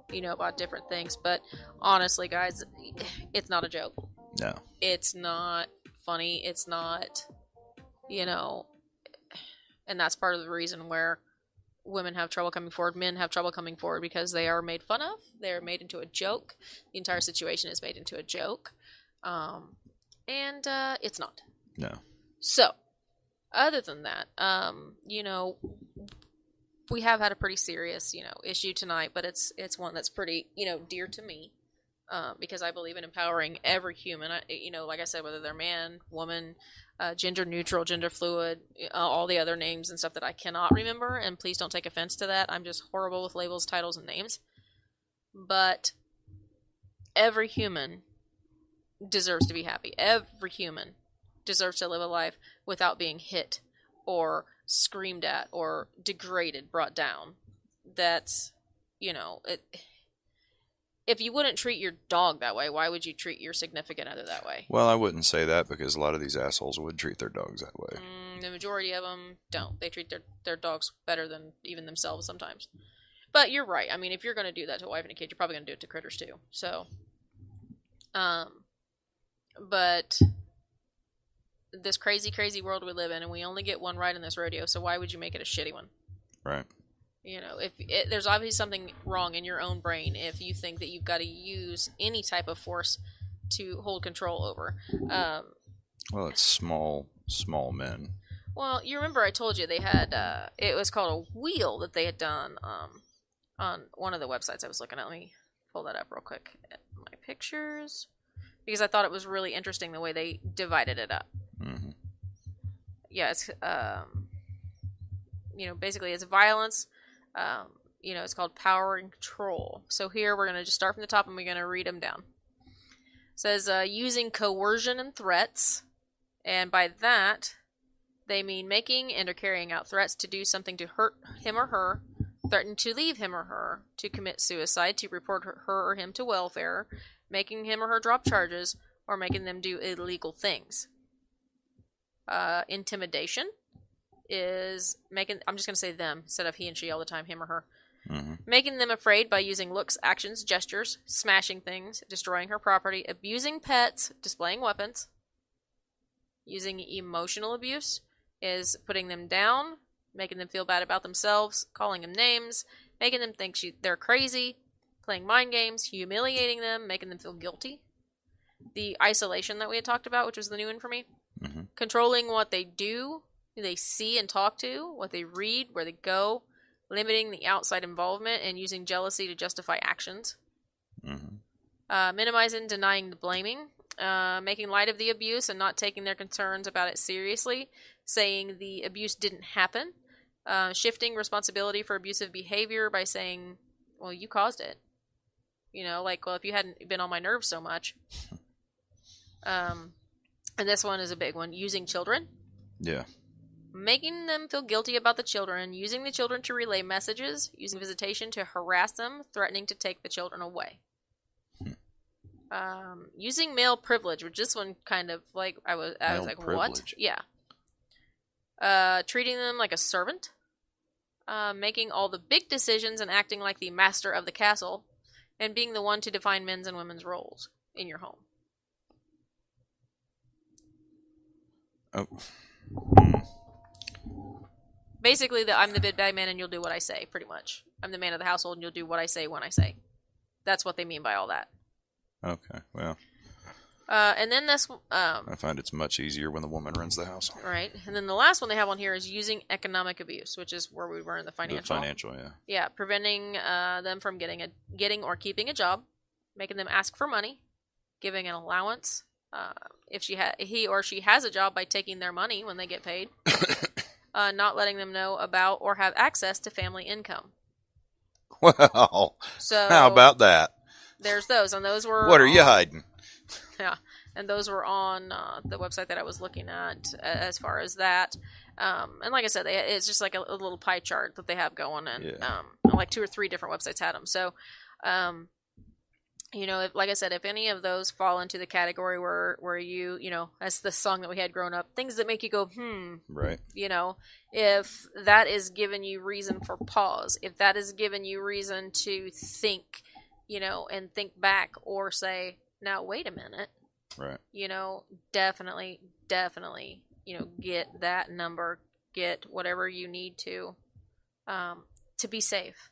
about different things. But honestly, guys, it's not a joke. No. It's not funny. It's not, you know, and that's part of the reason where women have trouble coming forward, men have trouble coming forward, because they are made fun of. They're made into a joke. The entire situation is made into a joke. And it's not. No. So, other than that, you know, we have had a pretty serious, you know, issue tonight, but it's one that's pretty, you know, dear to me, because I believe in empowering every human. You know, like I said, whether they're man, woman, gender neutral, gender fluid, all the other names and stuff that I cannot remember, and please don't take offense to that. I'm just horrible with labels, titles, and names. But every human deserves to be happy. Every human deserves to live a life without being hit or screamed at or degraded, brought down. That's, you know, if you wouldn't treat your dog that way, why would you treat your significant other that way? Well, I wouldn't say that, because a lot of these assholes would treat their dogs that way. The majority of them don't. They treat their dogs better than even themselves sometimes. But you're right. I mean, if you're going to do that to a wife and a kid, you're probably going to do it to critters too. So, but this crazy, crazy world we live in, and we only get one ride in this rodeo, so why would you make it a shitty one? Right. You know, there's obviously something wrong in your own brain if you think that you've got to use any type of force to hold control over. Well, it's small men. Well, you remember I told you they had, it was called a wheel that they had done on one of the websites I was looking at. Let me pull that up real quick at my pictures, because I thought it was really interesting the way they divided it up. Mm-hmm. Yeah, it's, you know, basically it's violence. You know, it's called power and control. So here we're going to just start from the top and we're going to read them down. It says using coercion and threats. And by that, they mean making and or carrying out threats to do something to hurt him or her, threaten to leave him or her, to commit suicide, to report her or him to welfare, making him or her drop charges, or making them do illegal things. Intimidation is making, I'm just going to say them instead of he and she all the time, him or her. Mm-hmm. Making them afraid by using looks, actions, gestures, smashing things, destroying her property, abusing pets, displaying weapons. Using emotional abuse is putting them down, making them feel bad about themselves, calling them names, making them think they're crazy, playing mind games, humiliating them, making them feel guilty. The isolation that we had talked about, which was the new one for me. Mm-hmm. Controlling what they do, who they see and talk to, what they read, where they go, limiting the outside involvement, and using jealousy to justify actions. Mm-hmm. Minimizing, denying the blaming, making light of the abuse and not taking their concerns about it seriously, saying the abuse didn't happen, shifting responsibility for abusive behavior by saying, well, you caused it. You know, like, well, if you hadn't been on my nerves so much. And this one is a big one. Using children. Yeah. Making them feel guilty about the children, using the children to relay messages, using visitation to harass them, threatening to take the children away. Using male privilege, which this one kind of like I was like, privilege. what? Yeah. Treating them like a servant, making all the big decisions and acting like the master of the castle, and being the one to define men's and women's roles in your home. Oh. Basically, I'm the big bad man and you'll do what I say, pretty much. I'm the man of the household and you'll do what I say when I say. That's what they mean by all that. Okay, well. And then this... I find it's much easier when the woman runs the house. Right. And then the last one they have on here is using economic abuse, which is where we were in the financial. The financial, yeah. Yeah, preventing them from getting or keeping a job, making them ask for money, giving an allowance, if he or she has a job by taking their money when they get paid, not letting them know about or have access to family income. Well, so how about that? There's those, and those were... What are you hiding? Yeah, and those were on the website that I was looking at as far as that. And like I said, it's just like a little pie chart that they have going, and yeah. Like 2 or 3 different websites had them. So, you know, like I said, if any of those fall into the category where you know, as the song that we had growing up, things that make you go, right. You know, if that is giving you reason for pause, if that is giving you reason to think, you know, and think back or say, now, wait a minute. Right. You know, definitely, you know, get that number, get whatever you need to be safe.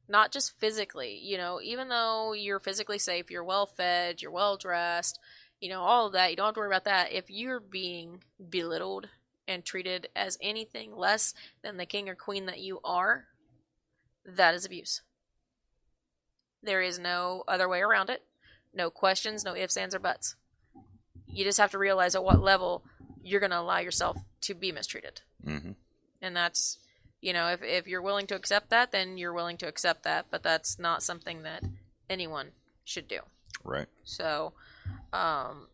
Not just physically, you know, even though you're physically safe, you're well fed, you're well dressed, you know, all of that, you don't have to worry about that. If you're being belittled and treated as anything less than the king or queen that you are, that is abuse. There is no other way around it. No questions, no ifs, ands, or buts. You just have to realize at what level you're going to allow yourself to be mistreated. Mm-hmm. And that's, you know, if you're willing to accept that, then you're willing to accept that. But that's not something that anyone should do. Right. So,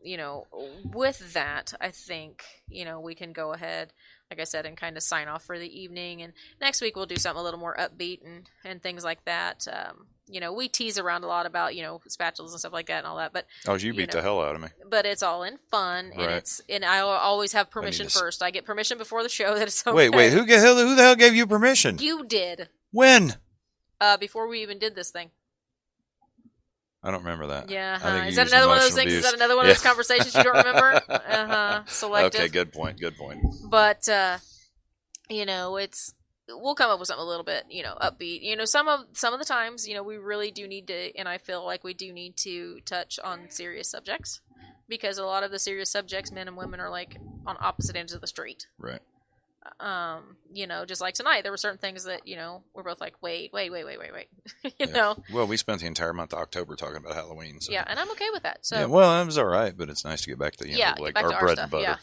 you know, with that, I think, you know, we can go ahead, like I said, and kind of sign off for the evening. And next week we'll do something a little more upbeat and things like that. You know, we tease around a lot about, you know, spatulas and stuff like that and all that, but Oh, you beat the hell out of me. but it's all in fun, and Right. and I always have permission to first. I get permission before the show that it's okay. Wait, who the hell gave you permission? You did. When? Before we even did this thing. I don't remember that. Yeah. I think Is you that used another one of those emotional things? Is abuse. that another one of those conversations you don't remember? Selective. Okay, good point. But you know, we'll come up with something a little bit, you know, upbeat. You know, some of the times, you know, we really do need to, and I feel like we do need to touch on serious subjects, because a lot of the serious subjects, men and women, are like on opposite ends of the street. Right. You know, just like tonight, there were certain things that, you know, we're both like, wait. you Yeah. know? Well, we spent the entire month of October talking about Halloween. So. Yeah, and I'm okay with that. So Yeah, well, it was all right, but it's nice to get back to get like back our to bread stuff. and butter. Yeah.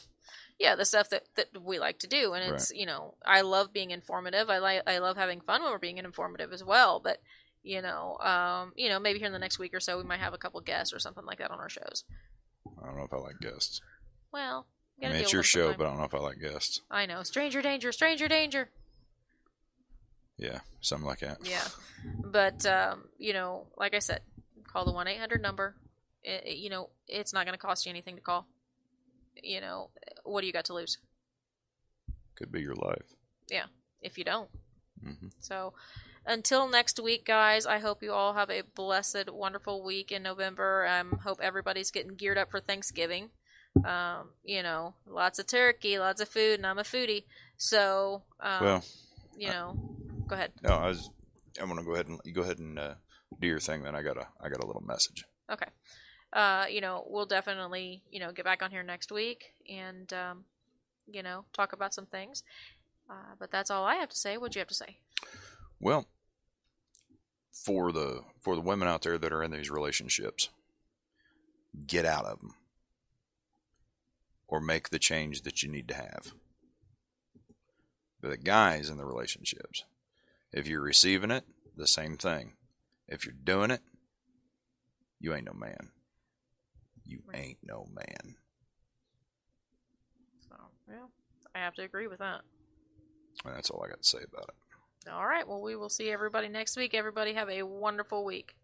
Yeah, the stuff that we like to do, and it's you know, I love being informative. I love having fun when we're being informative as well. But you know, maybe here in the next week or so, we might have a couple guests or something like that on our shows. I don't know if I like guests. Well, I mean, it's your show, but I don't know if I like guests. I know, stranger danger, stranger danger. Yeah, something like that. Yeah, but you know, like I said, call the 1-800 number. You know, it's not going to cost you anything to call. You know, what do you got to lose? Could be your life. Yeah, if you don't. Mm-hmm. So, until next week, guys, I hope you all have a blessed, wonderful week in November. Hope everybody's getting geared up for Thanksgiving. You know, lots of turkey, lots of food, and I'm a foodie. So, Well, you know, go ahead. No, I'm gonna go ahead and you go ahead and do your thing. Then I got a little message. Okay. You know, we'll definitely, you know, get back on here next week and, you know, talk about some things. But that's all I have to say. What'd you have to say? Well, for the women out there that are in these relationships, get out of them or make the change that you need to have. The guys in the relationships, if you're receiving it, the same thing. If you're doing it, you ain't no man. You ain't no man. So, well, I have to agree with that. And that's all I got to say about it. All right. Well, we will see everybody next week. Everybody have a wonderful week.